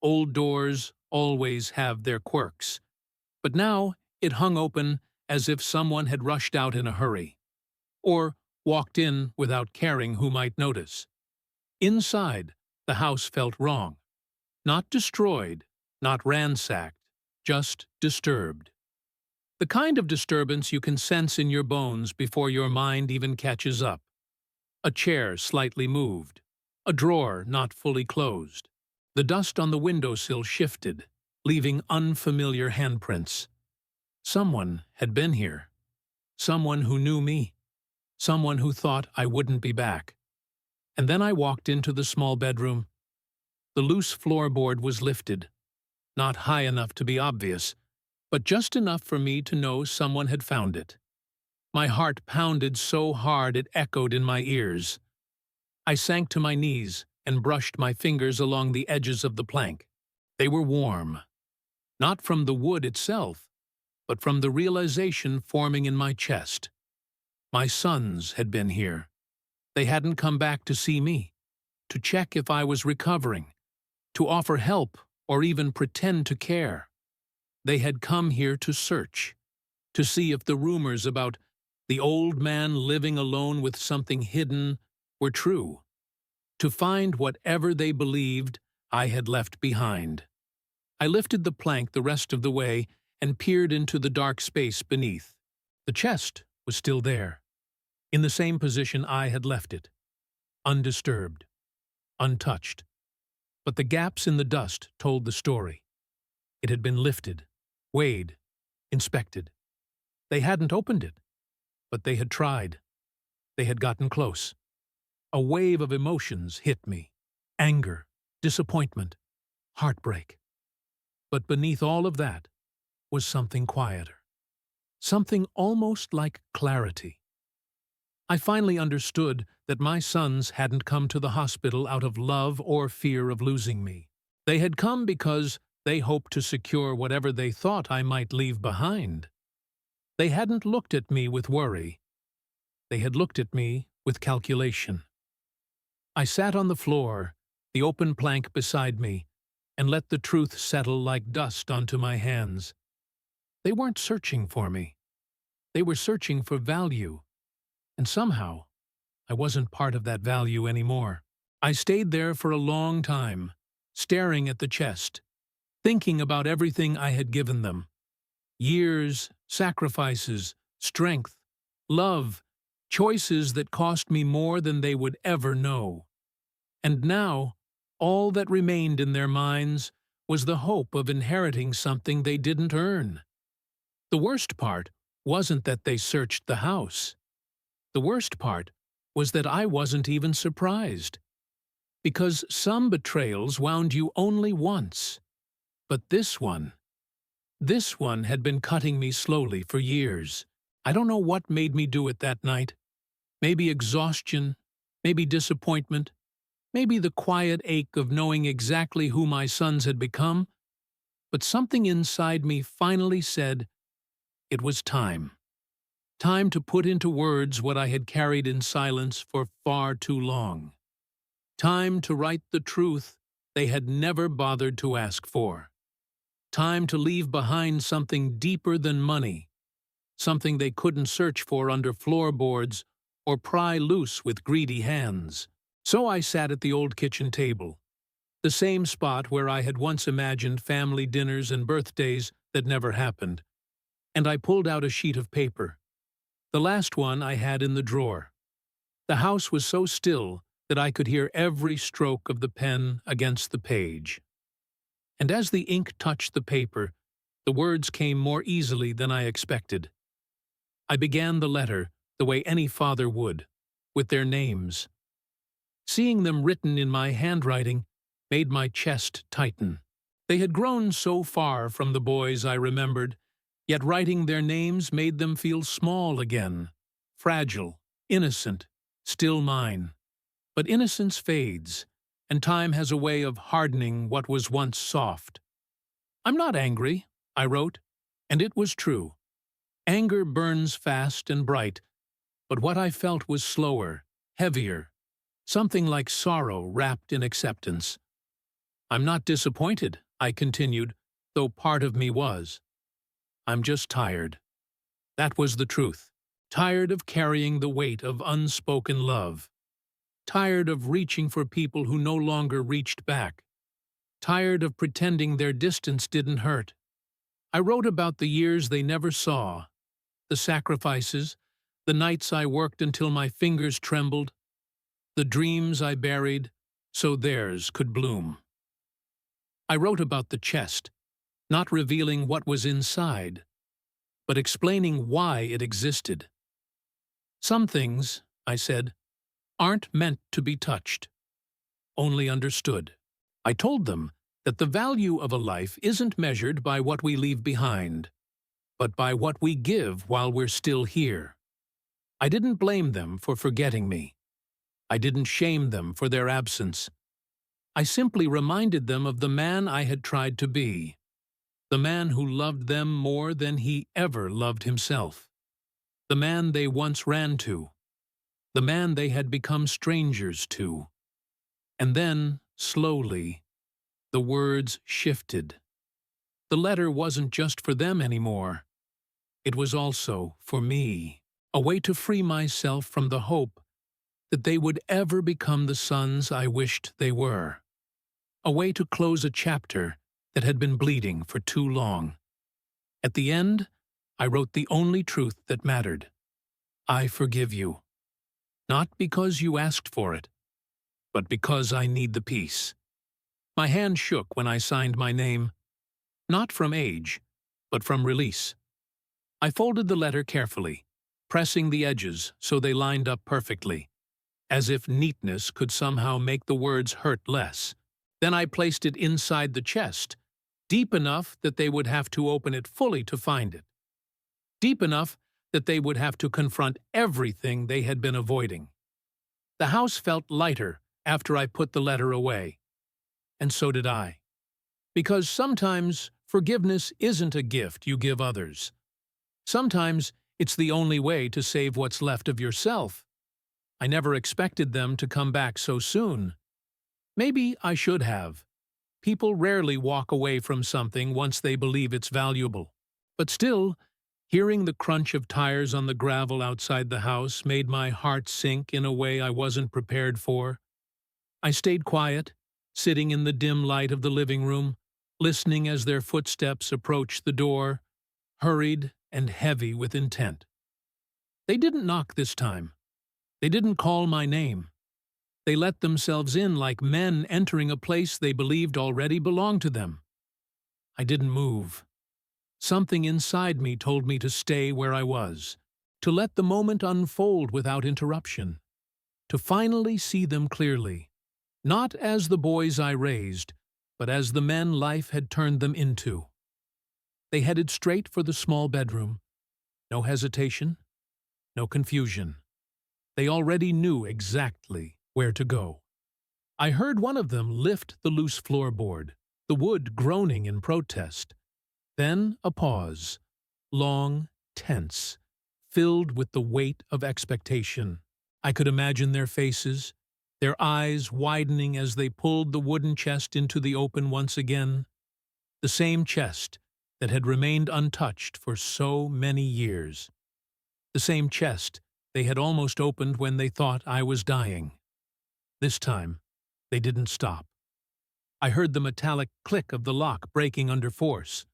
Old doors always have their quirks. But now it hung open as if someone had rushed out in a hurry, or walked in without caring who might notice. Inside, the house felt wrong. Not destroyed, not ransacked, just disturbed. The kind of disturbance you can sense in your bones before your mind even catches up. A chair slightly moved. A drawer not fully closed. The dust on the windowsill shifted, leaving unfamiliar handprints. Someone had been here. Someone who knew me. Someone who thought I wouldn't be back. And then I walked into the small bedroom. The loose floorboard was lifted. Not high enough to be obvious, but just enough for me to know someone had found it. My heart pounded so hard it echoed in my ears. I sank to my knees and brushed my fingers along the edges of the plank. They were warm. Not from the wood itself, but from the realization forming in my chest. My sons had been here. They hadn't come back to see me, to check if I was recovering, to offer help or even pretend to care. They had come here to search, to see if the rumors about the old man living alone with something hidden were true, to find whatever they believed I had left behind. I lifted the plank the rest of the way and peered into the dark space beneath. The chest was still there, in the same position I had left it, undisturbed, untouched. But the gaps in the dust told the story. It had been lifted, weighed, inspected. They hadn't opened it, but they had tried. They had gotten close. A wave of emotions hit me. Anger, disappointment, heartbreak. But beneath all of that was something quieter. Something almost like clarity. I finally understood that my sons hadn't come to the hospital out of love or fear of losing me. They had come because they hoped to secure whatever they thought I might leave behind. They hadn't looked at me with worry. They had looked at me with calculation. I sat on the floor, the open plank beside me, and let the truth settle like dust onto my hands. They weren't searching for me. They were searching for value. And somehow, I wasn't part of that value anymore. I stayed there for a long time, staring at the chest, thinking about everything I had given them. Years, sacrifices, strength, love, choices that cost me more than they would ever know. And now, all that remained in their minds was the hope of inheriting something they didn't earn. The worst part wasn't that they searched the house. The worst part was that I wasn't even surprised. Because some betrayals wound you only once. But this one had been cutting me slowly for years. I don't know what made me do it that night. Maybe exhaustion, maybe disappointment, maybe the quiet ache of knowing exactly who my sons had become. But something inside me finally said, it was time. Time to put into words what I had carried in silence for far too long. Time to write the truth they had never bothered to ask for. Time to leave behind something deeper than money, something they couldn't search for under floorboards or pry loose with greedy hands. So I sat at the old kitchen table, the same spot where I had once imagined family dinners and birthdays that never happened, and I pulled out a sheet of paper. The last one I had in the drawer. The house was so still that I could hear every stroke of the pen against the page. And as the ink touched the paper, the words came more easily than I expected. I began the letter the way any father would, with their names. Seeing them written in my handwriting made my chest tighten. They had grown so far from the boys I remembered, yet writing their names made them feel small again, fragile, innocent, still mine. But innocence fades, and time has a way of hardening what was once soft. I'm not angry, I wrote, and it was true. Anger burns fast and bright, but what I felt was slower, heavier, something like sorrow wrapped in acceptance. I'm not disappointed, I continued, though part of me was. I'm just tired. That was the truth. Tired of carrying the weight of unspoken love. Tired of reaching for people who no longer reached back. Tired of pretending their distance didn't hurt. I wrote about the years they never saw, the sacrifices, the nights I worked until my fingers trembled, the dreams I buried so theirs could bloom. I wrote about the chest, not revealing what was inside, but explaining why it existed. Some things, I said, aren't meant to be touched, only understood. I told them that the value of a life isn't measured by what we leave behind, but by what we give while we're still here. I didn't blame them for forgetting me. I didn't shame them for their absence. I simply reminded them of the man I had tried to be, the man who loved them more than he ever loved himself, the man they once ran to, the man they had become strangers to. And then, slowly, the words shifted. The letter wasn't just for them anymore. It was also for me, a way to free myself from the hope that they would ever become the sons I wished they were, a way to close a chapter that had been bleeding for too long. At the end, I wrote the only truth that mattered. I forgive you. Not because you asked for it, but because I need the peace. My hand shook when I signed my name, not from age, but from release. I folded the letter carefully, pressing the edges so they lined up perfectly, as if neatness could somehow make the words hurt less. Then I placed it inside the chest, deep enough that they would have to open it fully to find it, deep enough that they would have to confront everything they had been avoiding. The house felt lighter after I put the letter away, and so did I. Because sometimes forgiveness isn't a gift you give others. Sometimes it's the only way to save what's left of yourself. I never expected them to come back so soon. Maybe I should have. People rarely walk away from something once they believe it's valuable. But still, hearing the crunch of tires on the gravel outside the house made my heart sink in a way I wasn't prepared for. I stayed quiet, sitting in the dim light of the living room, listening as their footsteps approached the door, hurried and heavy with intent. They didn't knock this time. They didn't call my name. They let themselves in like men entering a place they believed already belonged to them. I didn't move. Something inside me told me to stay where I was, to let the moment unfold without interruption, to finally see them clearly, not as the boys I raised, but as the men life had turned them into. They headed straight for the small bedroom. No hesitation, no confusion. They already knew exactly where to go. I heard one of them lift the loose floorboard, the wood groaning in protest. Then a pause, long, tense, filled with the weight of expectation. I could imagine their faces, their eyes widening as they pulled the wooden chest into the open once again. The same chest that had remained untouched for so many years. The same chest they had almost opened when they thought I was dying. This time, they didn't stop. I heard the metallic click of the lock breaking under force.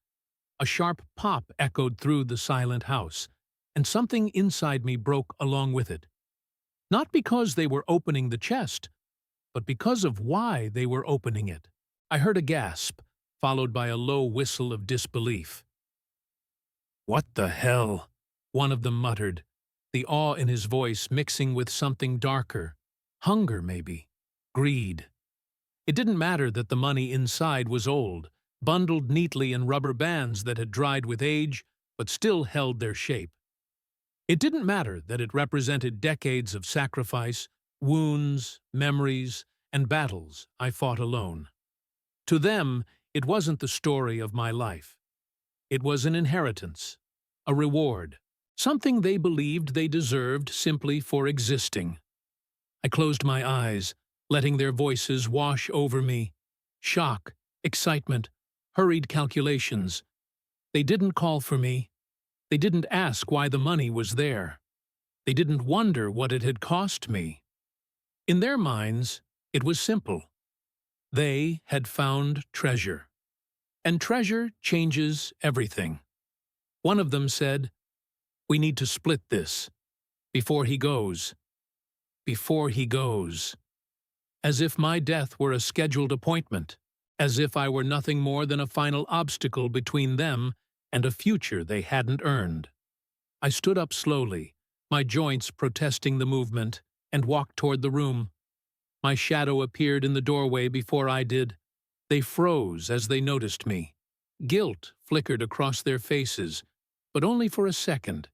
A sharp pop echoed through the silent house, and something inside me broke along with it. Not because they were opening the chest, but because of why they were opening it. I heard a gasp, followed by a low whistle of disbelief. "What the hell?" one of them muttered, the awe in his voice mixing with something darker. Hunger, maybe. Greed. It didn't matter that the money inside was old, bundled neatly in rubber bands that had dried with age, but still held their shape. It didn't matter that it represented decades of sacrifice, wounds, memories, and battles I fought alone. To them, it wasn't the story of my life. It was an inheritance, a reward, something they believed they deserved simply for existing. I closed my eyes, letting their voices wash over me. Shock, excitement, hurried calculations. They didn't call for me. They didn't ask why the money was there. They didn't wonder what it had cost me. In their minds, it was simple. They had found treasure. And treasure changes everything. One of them said, "We need to split this. Before he goes. Before he goes." As if my death were a scheduled appointment. As if I were nothing more than a final obstacle between them and a future they hadn't earned. I stood up slowly, my joints protesting the movement, and walked toward the room. My shadow appeared in the doorway before I did. They froze as they noticed me. Guilt flickered across their faces, but only for a second.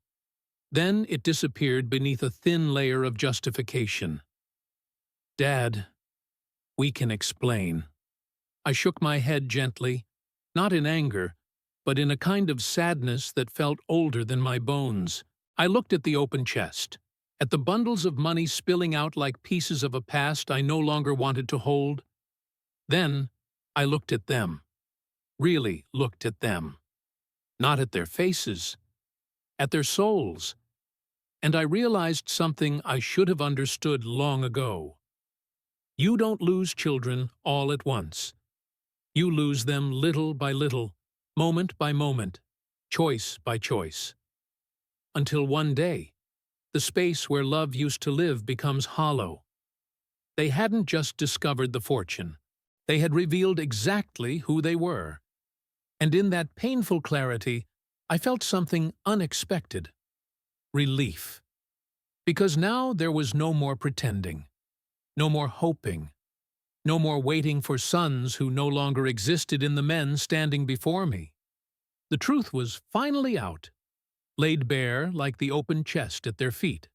Then it disappeared beneath a thin layer of justification. "Dad, we can explain." I shook my head gently, not in anger, but in a kind of sadness that felt older than my bones. I looked at the open chest, at the bundles of money spilling out like pieces of a past I no longer wanted to hold. Then I looked at them, really looked at them, not at their faces, at their souls, and I realized something I should have understood long ago. You don't lose children all at once. You lose them little by little, moment by moment, choice by choice. Until one day, the space where love used to live becomes hollow. They hadn't just discovered the fortune. They had revealed exactly who they were. And in that painful clarity, I felt something unexpected. Relief. Because now there was no more pretending, no more hoping, no more waiting for sons who no longer existed in the men standing before me. The truth was finally out, laid bare like the open chest at their feet.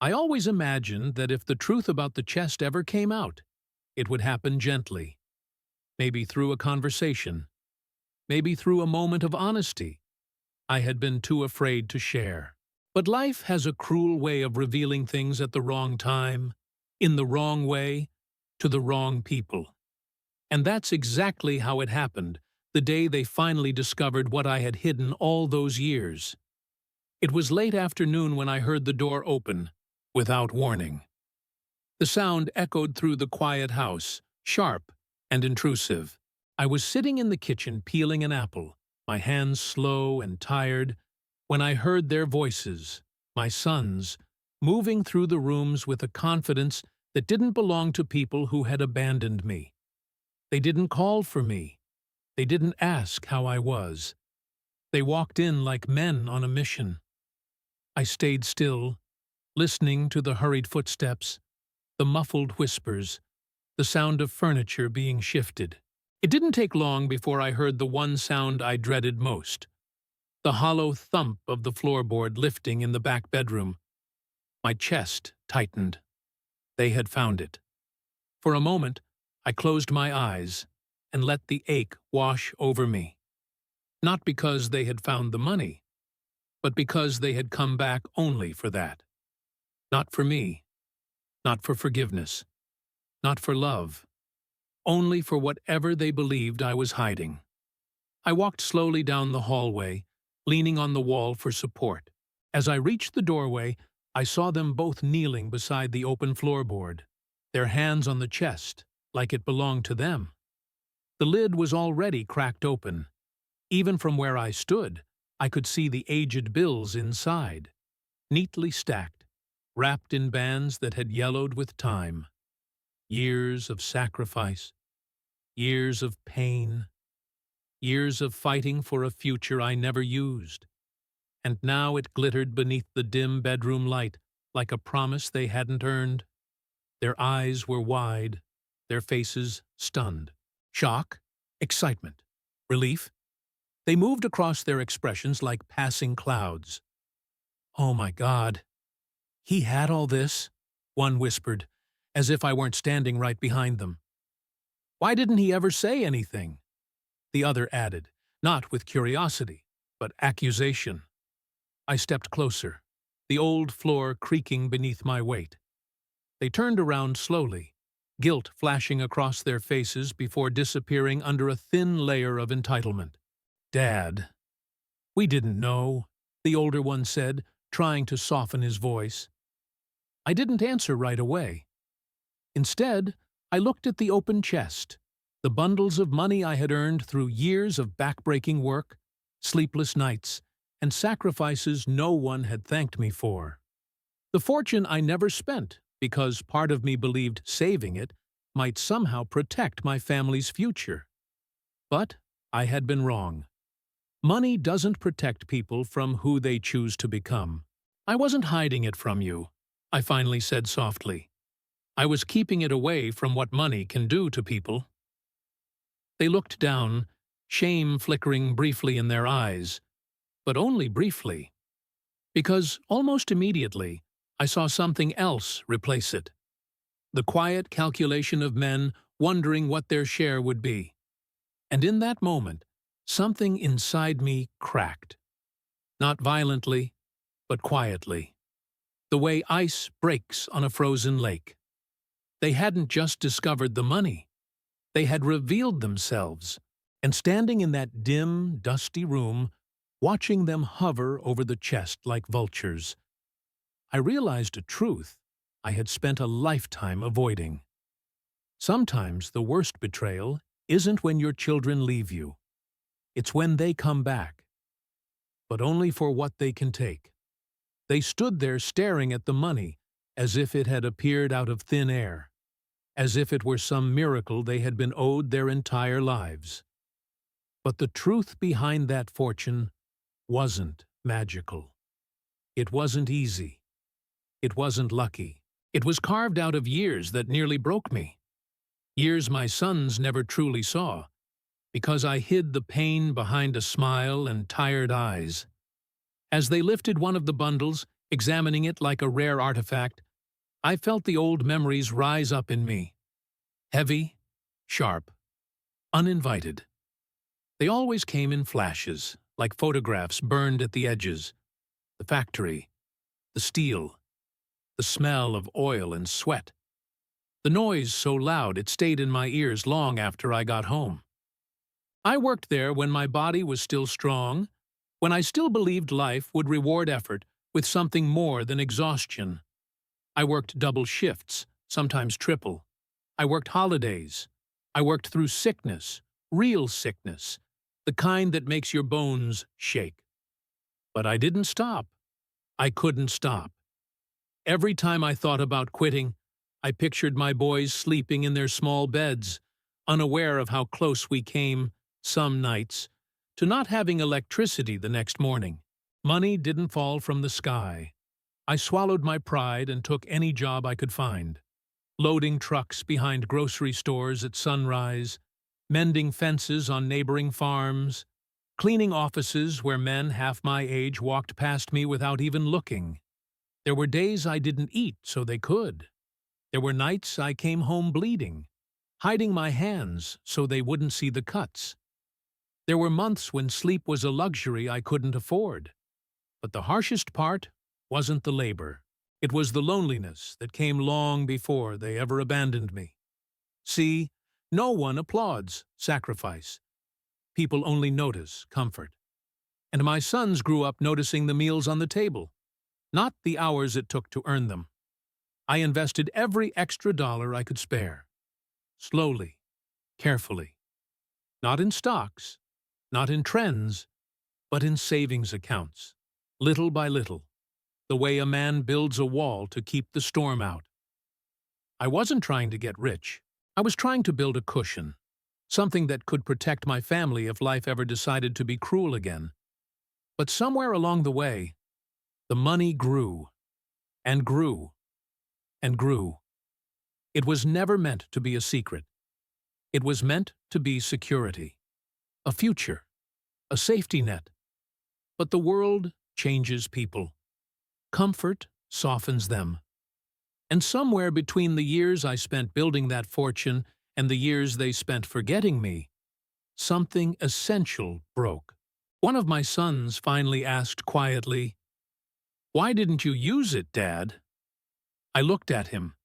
I always imagined that if the truth about the chest ever came out, it would happen gently. Maybe through a conversation. Maybe through a moment of honesty I had been too afraid to share. But life has a cruel way of revealing things at the wrong time, in the wrong way, to the wrong people. And that's exactly how it happened, the day they finally discovered what I had hidden all those years. It was late afternoon when I heard the door open, without warning. The sound echoed through the quiet house, sharp and intrusive. I was sitting in the kitchen peeling an apple, my hands slow and tired, when I heard their voices, my sons, moving through the rooms with a confidence that didn't belong to people who had abandoned me. They didn't call for me. They didn't ask how I was. They walked in like men on a mission. I stayed still, listening to the hurried footsteps, the muffled whispers, the sound of furniture being shifted. It didn't take long before I heard the one sound I dreaded most, the hollow thump of the floorboard lifting in the back bedroom. My chest tightened. They had found it. For a moment, I closed my eyes and let the ache wash over me. Not because they had found the money, but because they had come back only for that. Not for me, not for forgiveness, not for love, only for whatever they believed I was hiding. I walked slowly down the hallway, leaning on the wall for support. As I reached the doorway, I saw them both kneeling beside the open floorboard, their hands on the chest, like it belonged to them. The lid was already cracked open. Even from where I stood, I could see the aged bills inside, neatly stacked, wrapped in bands that had yellowed with time. Years of sacrifice, years of pain, years of fighting for a future I never used. And now it glittered beneath the dim bedroom light like a promise they hadn't earned. Their eyes were wide, their faces stunned. Shock, excitement, relief. They moved across their expressions like passing clouds. "Oh my God. He had all this?" one whispered, as if I weren't standing right behind them. "Why didn't he ever say anything?" The other added, not with curiosity, but accusation. I stepped closer, the old floor creaking beneath my weight. They turned around slowly, guilt flashing across their faces before disappearing under a thin layer of entitlement. "Dad, we didn't know," the older one said, trying to soften his voice. I didn't answer right away. Instead, I looked at the open chest, The bundles of money I had earned through years of backbreaking work, sleepless nights, and sacrifices no one had thanked me for. The fortune I never spent because part of me believed saving it might somehow protect my family's future. But I had been wrong. Money doesn't protect people from who they choose to become. I wasn't hiding it from you, I finally said softly. I was keeping it away from what money can do to people. They looked down, shame flickering briefly in their eyes, but only briefly. Because almost immediately, I saw something else replace it. The quiet calculation of men wondering what their share would be. And in that moment, something inside me cracked. Not violently, but quietly. The way ice breaks on a frozen lake. They hadn't just discovered the money. They had revealed themselves, and standing in that dim, dusty room, watching them hover over the chest like vultures, I realized a truth I had spent a lifetime avoiding. Sometimes the worst betrayal isn't when your children leave you. It's when they come back. But only for what they can take. They stood there staring at the money as if it had appeared out of thin air, as if it were some miracle they had been owed their entire lives. But the truth behind that fortune wasn't magical. It wasn't easy. It wasn't lucky. It was carved out of years that nearly broke me. Years my sons never truly saw, because I hid the pain behind a smile and tired eyes. As they lifted one of the bundles, examining it like a rare artifact, I felt the old memories rise up in me. Heavy, sharp, uninvited. They always came in flashes, like photographs burned at the edges. The factory, the steel, the smell of oil and sweat. The noise so loud it stayed in my ears long after I got home. I worked there when my body was still strong, when I still believed life would reward effort with something more than exhaustion. I worked double shifts, sometimes triple. I worked holidays. I worked through sickness, real sickness, the kind that makes your bones shake. But I didn't stop. I couldn't stop. Every time I thought about quitting, I pictured my boys sleeping in their small beds, unaware of how close we came, some nights, to not having electricity the next morning. Money didn't fall from the sky. I swallowed my pride and took any job I could find. Loading trucks behind grocery stores at sunrise, mending fences on neighboring farms, cleaning offices where men half my age walked past me without even looking. There were days I didn't eat so they could. There were nights I came home bleeding, hiding my hands so they wouldn't see the cuts. There were months when sleep was a luxury I couldn't afford. But the harshest part wasn't the labor. It was the loneliness that came long before they ever abandoned me. See, no one applauds sacrifice. People only notice comfort. And my sons grew up noticing the meals on the table, not the hours it took to earn them. I invested every extra dollar I could spare. Slowly, carefully. Not in stocks, not in trends, but in savings accounts. Little by little, the way a man builds a wall to keep the storm out. I wasn't trying to get rich. I was trying to build a cushion, something that could protect my family if life ever decided to be cruel again. But somewhere along the way, the money grew, and grew, and grew. It was never meant to be a secret. It was meant to be security, a future, a safety net. But the world changes people. Comfort softens them. And somewhere between the years I spent building that fortune and the years they spent forgetting me, something essential broke. One of my sons finally asked quietly, "Why didn't you use it, Dad?" I looked at him,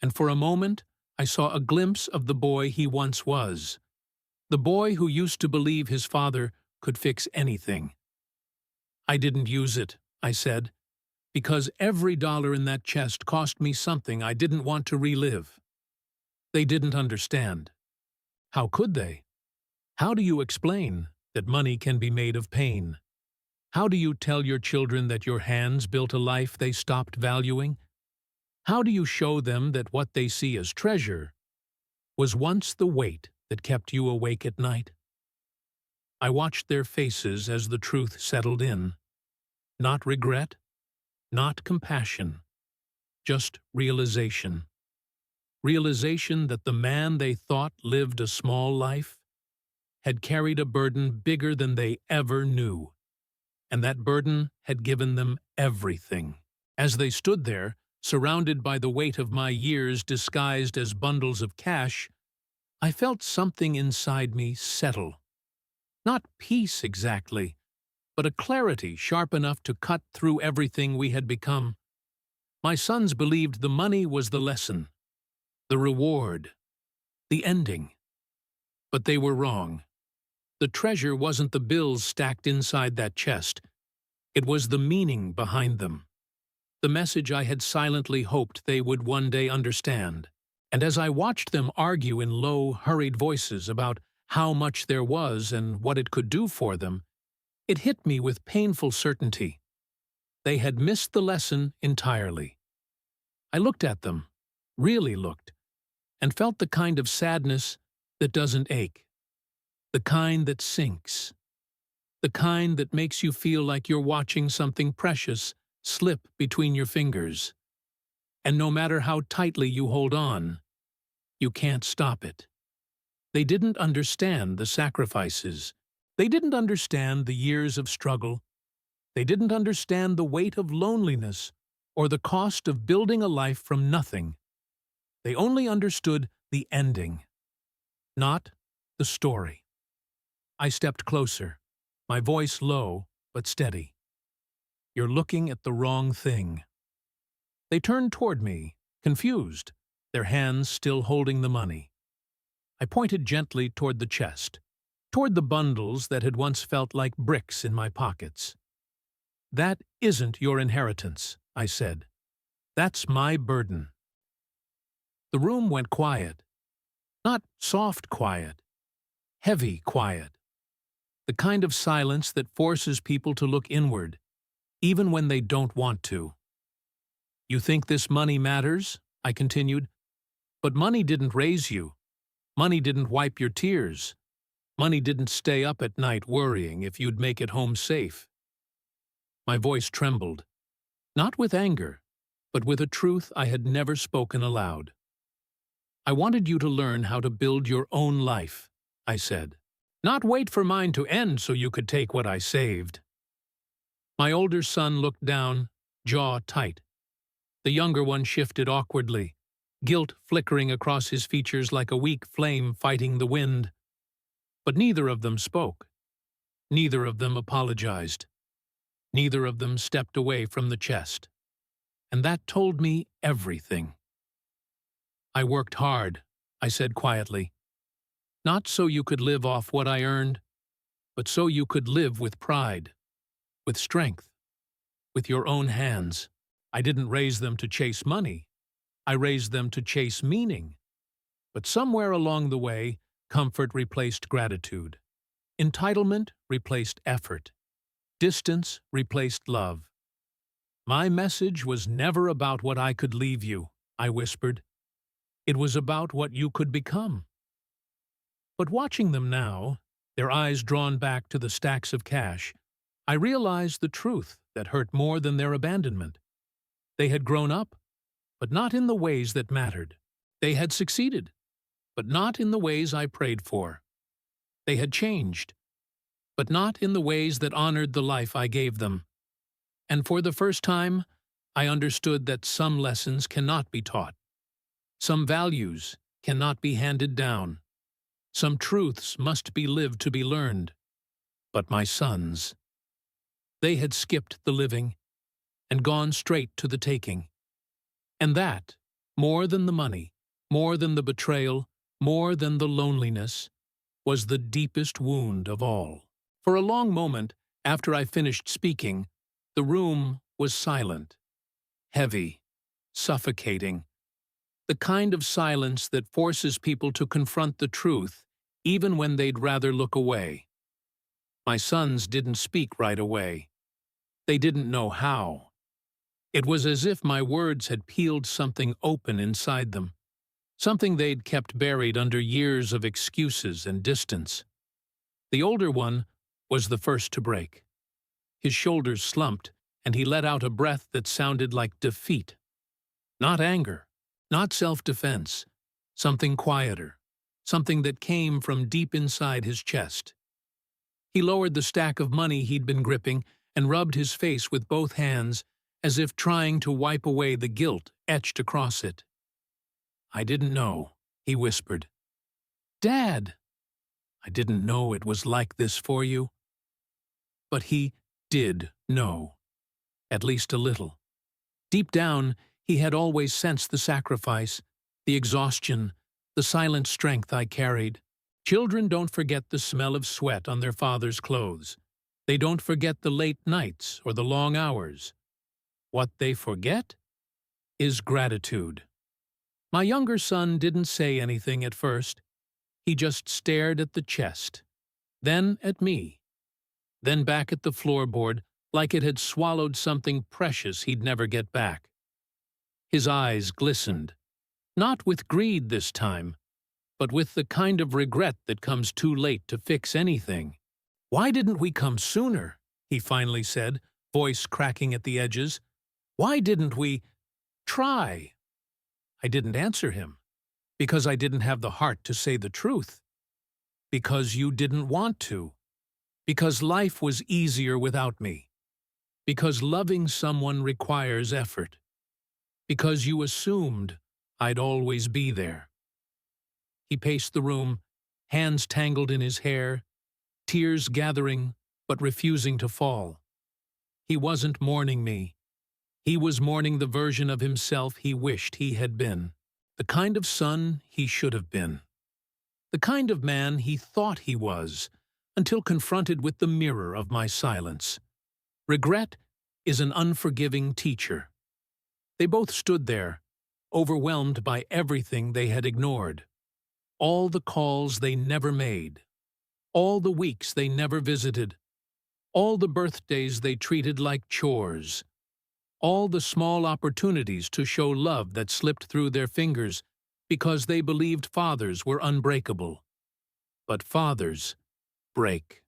and for a moment I saw a glimpse of the boy he once was, the boy who used to believe his father could fix anything. "I didn't use it," I said, "because every dollar in that chest cost me something I didn't want to relive." They didn't understand. How could they? How do you explain that money can be made of pain? How do you tell your children that your hands built a life they stopped valuing? How do you show them that what they see as treasure was once the weight that kept you awake at night? I watched their faces as the truth settled in. Not regret, not compassion, just realization. Realization that the man they thought lived a small life had carried a burden bigger than they ever knew, and that burden had given them everything. As they stood there, surrounded by the weight of my years disguised as bundles of cash, I felt something inside me settle. Not peace exactly, but a clarity sharp enough to cut through everything we had become. My sons believed the money was the lesson, the reward, the ending. But they were wrong. The treasure wasn't the bills stacked inside that chest. It was the meaning behind them. The message I had silently hoped they would one day understand. And as I watched them argue in low, hurried voices about how much there was and what it could do for them, it hit me with painful certainty. They had missed the lesson entirely. I looked at them, really looked, and felt the kind of sadness that doesn't ache, the kind that sinks, the kind that makes you feel like you're watching something precious slip between your fingers. And no matter how tightly you hold on, you can't stop it. They didn't understand the sacrifices. They didn't understand the years of struggle. They didn't understand the weight of loneliness or the cost of building a life from nothing. They only understood the ending, not the story. I stepped closer, my voice low but steady. You're looking at the wrong thing. They turned toward me, confused, their hands still holding the money. I pointed gently toward the chest, toward the bundles that had once felt like bricks in my pockets. That isn't your inheritance, I said. That's my burden. The room went quiet. Not soft quiet, heavy quiet. The kind of silence that forces people to look inward, even when they don't want to. You think this money matters? I continued. But money didn't raise you. Money didn't wipe your tears. Money didn't stay up at night worrying if you'd make it home safe. My voice trembled, not with anger, but with a truth I had never spoken aloud. I wanted you to learn how to build your own life, I said. Not wait for mine to end so you could take what I saved. My older son looked down, jaw tight. The younger one shifted awkwardly, guilt flickering across his features like a weak flame fighting the wind. But neither of them spoke. Neither of them apologized. Neither of them stepped away from the chest. And that told me everything. I worked hard, I said quietly. Not so you could live off what I earned, but so you could live with pride, with strength, with your own hands. I didn't raise them to chase money. I raised them to chase meaning. But somewhere along the way, comfort replaced gratitude. Entitlement replaced effort. Distance replaced love. My message was never about what I could leave you, I whispered. It was about what you could become. But watching them now, their eyes drawn back to the stacks of cash, I realized the truth that hurt more than their abandonment. They had grown up, but not in the ways that mattered. They had succeeded, but not in the ways I prayed for. They had changed, but not in the ways that honored the life I gave them. And for the first time, I understood that some lessons cannot be taught. Some values cannot be handed down. Some truths must be lived to be learned. But my sons, they had skipped the living and gone straight to the taking. And that, more than the money, more than the betrayal, more than the loneliness, was the deepest wound of all. For a long moment, after I finished speaking, the room was silent, heavy, suffocating. The kind of silence that forces people to confront the truth, even when they'd rather look away. My sons didn't speak right away. They didn't know how. It was as if my words had peeled something open inside them, something they'd kept buried under years of excuses and distance. The older one was the first to break. His shoulders slumped, and he let out a breath that sounded like defeat. Not anger, not self-defense, something quieter, something that came from deep inside his chest. He lowered the stack of money he'd been gripping and rubbed his face with both hands, as if trying to wipe away the guilt etched across it. "I didn't know," he whispered. "Dad!" "I didn't know it was like this for you." But he did know, at least a little. Deep down, he had always sensed the sacrifice, the exhaustion, the silent strength I carried. Children don't forget the smell of sweat on their father's clothes. They don't forget the late nights or the long hours. What they forget is gratitude. My younger son didn't say anything at first. He just stared at the chest, then at me, then back at the floorboard like it had swallowed something precious he'd never get back. His eyes glistened, not with greed this time, but with the kind of regret that comes too late to fix anything. "Why didn't we come sooner?" he finally said, voice cracking at the edges. "Why didn't we try?" I didn't answer him, because I didn't have the heart to say the truth. Because you didn't want to. Because life was easier without me. Because loving someone requires effort. Because you assumed I'd always be there. He paced the room, hands tangled in his hair, tears gathering but refusing to fall. He wasn't mourning me. He was mourning the version of himself he wished he had been, the kind of son he should have been, the kind of man he thought he was, until confronted with the mirror of my silence. Regret is an unforgiving teacher. They both stood there, overwhelmed by everything they had ignored. All the calls they never made. All the weeks they never visited. All the birthdays they treated like chores. All the small opportunities to show love that slipped through their fingers because they believed fathers were unbreakable. But fathers break.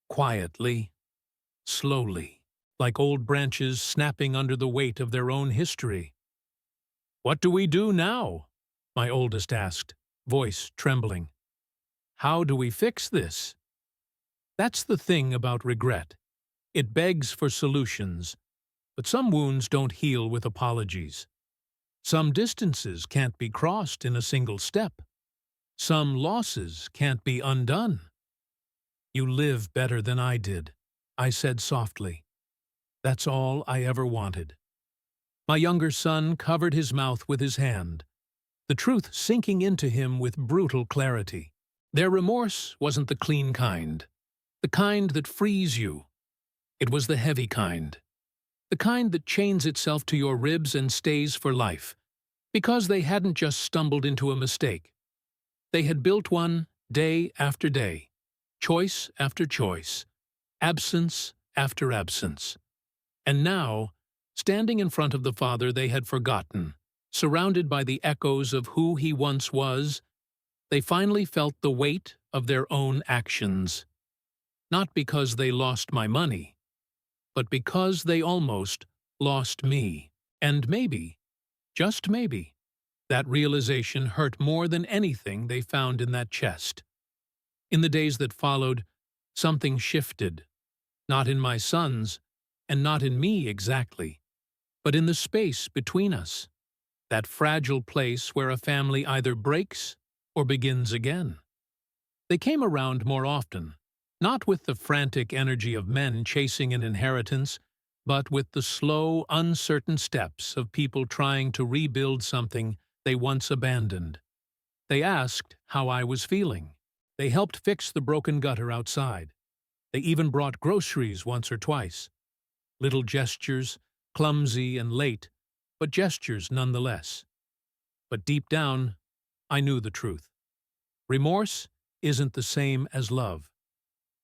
Quietly, slowly, like old branches snapping under the weight of their own history. "What do we do now?" my oldest asked, voice trembling. "How do we fix this?" That's the thing about regret. It begs for solutions, but some wounds don't heal with apologies. Some distances can't be crossed in a single step. Some losses can't be undone. "You live better than I did," I said softly. That's all I ever wanted. My younger son covered his mouth with his hand, the truth sinking into him with brutal clarity. Their remorse wasn't the clean kind, the kind that frees you. It was the heavy kind, the kind that chains itself to your ribs and stays for life, because they hadn't just stumbled into a mistake. They had built one day after day, choice after choice, absence after absence. And now, standing in front of the father they had forgotten, surrounded by the echoes of who he once was, they finally felt the weight of their own actions. Not because they lost my money, but because they almost lost me. And maybe, just maybe, that realization hurt more than anything they found in that chest. In the days that followed, something shifted, not in my sons, and not in me exactly, but in the space between us, that fragile place where a family either breaks or begins again. They came around more often, not with the frantic energy of men chasing an inheritance, but with the slow, uncertain steps of people trying to rebuild something they once abandoned. They asked how I was feeling. They helped fix the broken gutter outside. They even brought groceries once or twice. Little gestures, clumsy and late, but gestures nonetheless. But deep down, I knew the truth. Remorse isn't the same as love.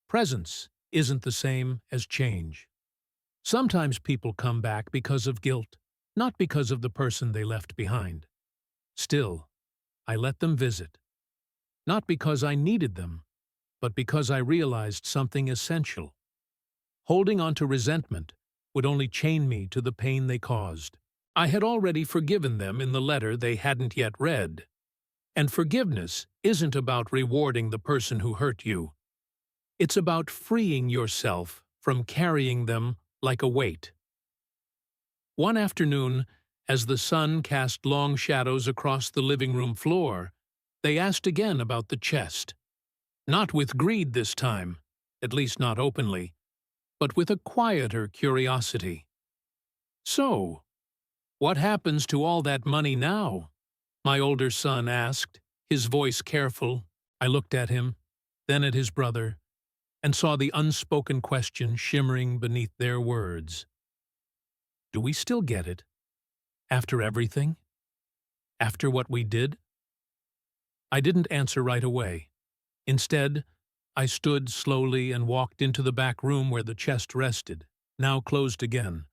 Presence isn't the same as change. Sometimes people come back because of guilt, not because of the person they left behind. Still, I let them visit. Not because I needed them, but because I realized something essential. Holding on to resentment would only chain me to the pain they caused. I had already forgiven them in the letter they hadn't yet read. And forgiveness isn't about rewarding the person who hurt you. It's about freeing yourself from carrying them like a weight. One afternoon, as the sun cast long shadows across the living room floor, they asked again about the chest. Not with greed this time, at least not openly, but with a quieter curiosity. "So, what happens to all that money now?" my older son asked, his voice careful. I looked at him, then at his brother, and saw the unspoken question shimmering beneath their words. Do we still get it? After everything? After what we did? I didn't answer right away. Instead, I stood slowly and walked into the back room where the chest rested, now closed again,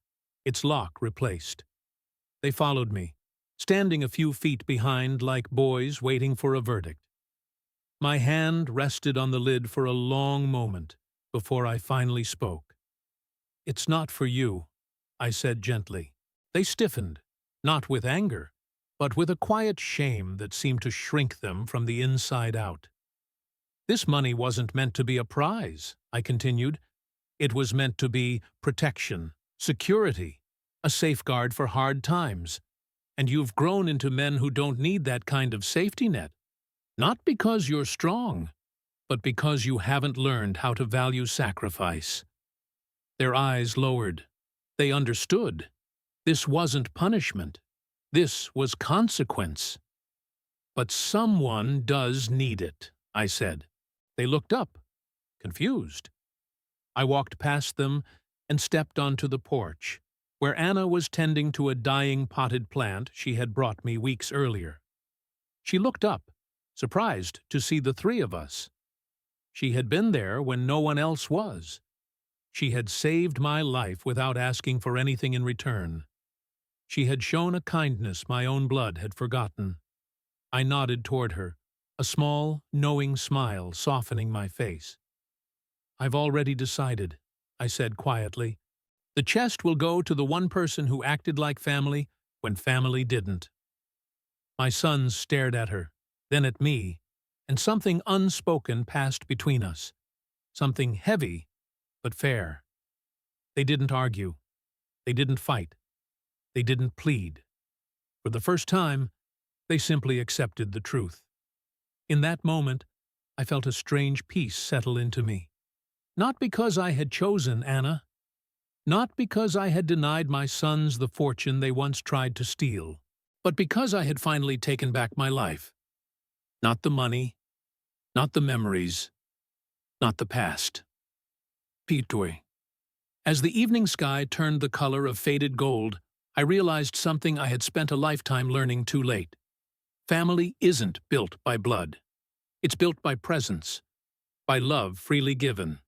its lock replaced. They followed me, standing a few feet behind like boys waiting for a verdict. My hand rested on the lid for a long moment before I finally spoke. "It's not for you," I said gently. They stiffened, not with anger, but with a quiet shame that seemed to shrink them from the inside out. "This money wasn't meant to be a prize," I continued. "It was meant to be protection, security, a safeguard for hard times. And you've grown into men who don't need that kind of safety net. Not because you're strong, but because you haven't learned how to value sacrifice." Their eyes lowered. They understood. This wasn't punishment. This was consequence. "But someone does need it," I said. They looked up, confused. I walked past them and stepped onto the porch, where Anna was tending to a dying potted plant she had brought me weeks earlier. She looked up, surprised to see the three of us. She had been there when no one else was. She had saved my life without asking for anything in return. She had shown a kindness my own blood had forgotten. I nodded toward her, a small, knowing smile softening my face. "I've already decided," I said quietly. "The chest will go to the one person who acted like family when family didn't." My sons stared at her, then at me, and something unspoken passed between us. Something heavy, but fair. They didn't argue. They didn't fight. They didn't plead. For the first time, they simply accepted the truth. In that moment, I felt a strange peace settle into me. Not because I had chosen Anna. Not because I had denied my sons the fortune they once tried to steal, but because I had finally taken back my life. Not the money, not the memories, not the past. Pitui. As the evening sky turned the color of faded gold, I realized something I had spent a lifetime learning too late. Family isn't built by blood. It's built by presence, by love freely given,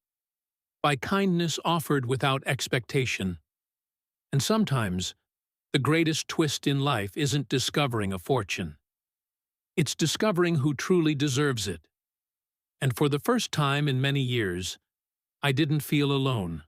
by kindness offered without expectation. And sometimes, the greatest twist in life isn't discovering a fortune. It's discovering who truly deserves it. And for the first time in many years, I didn't feel alone.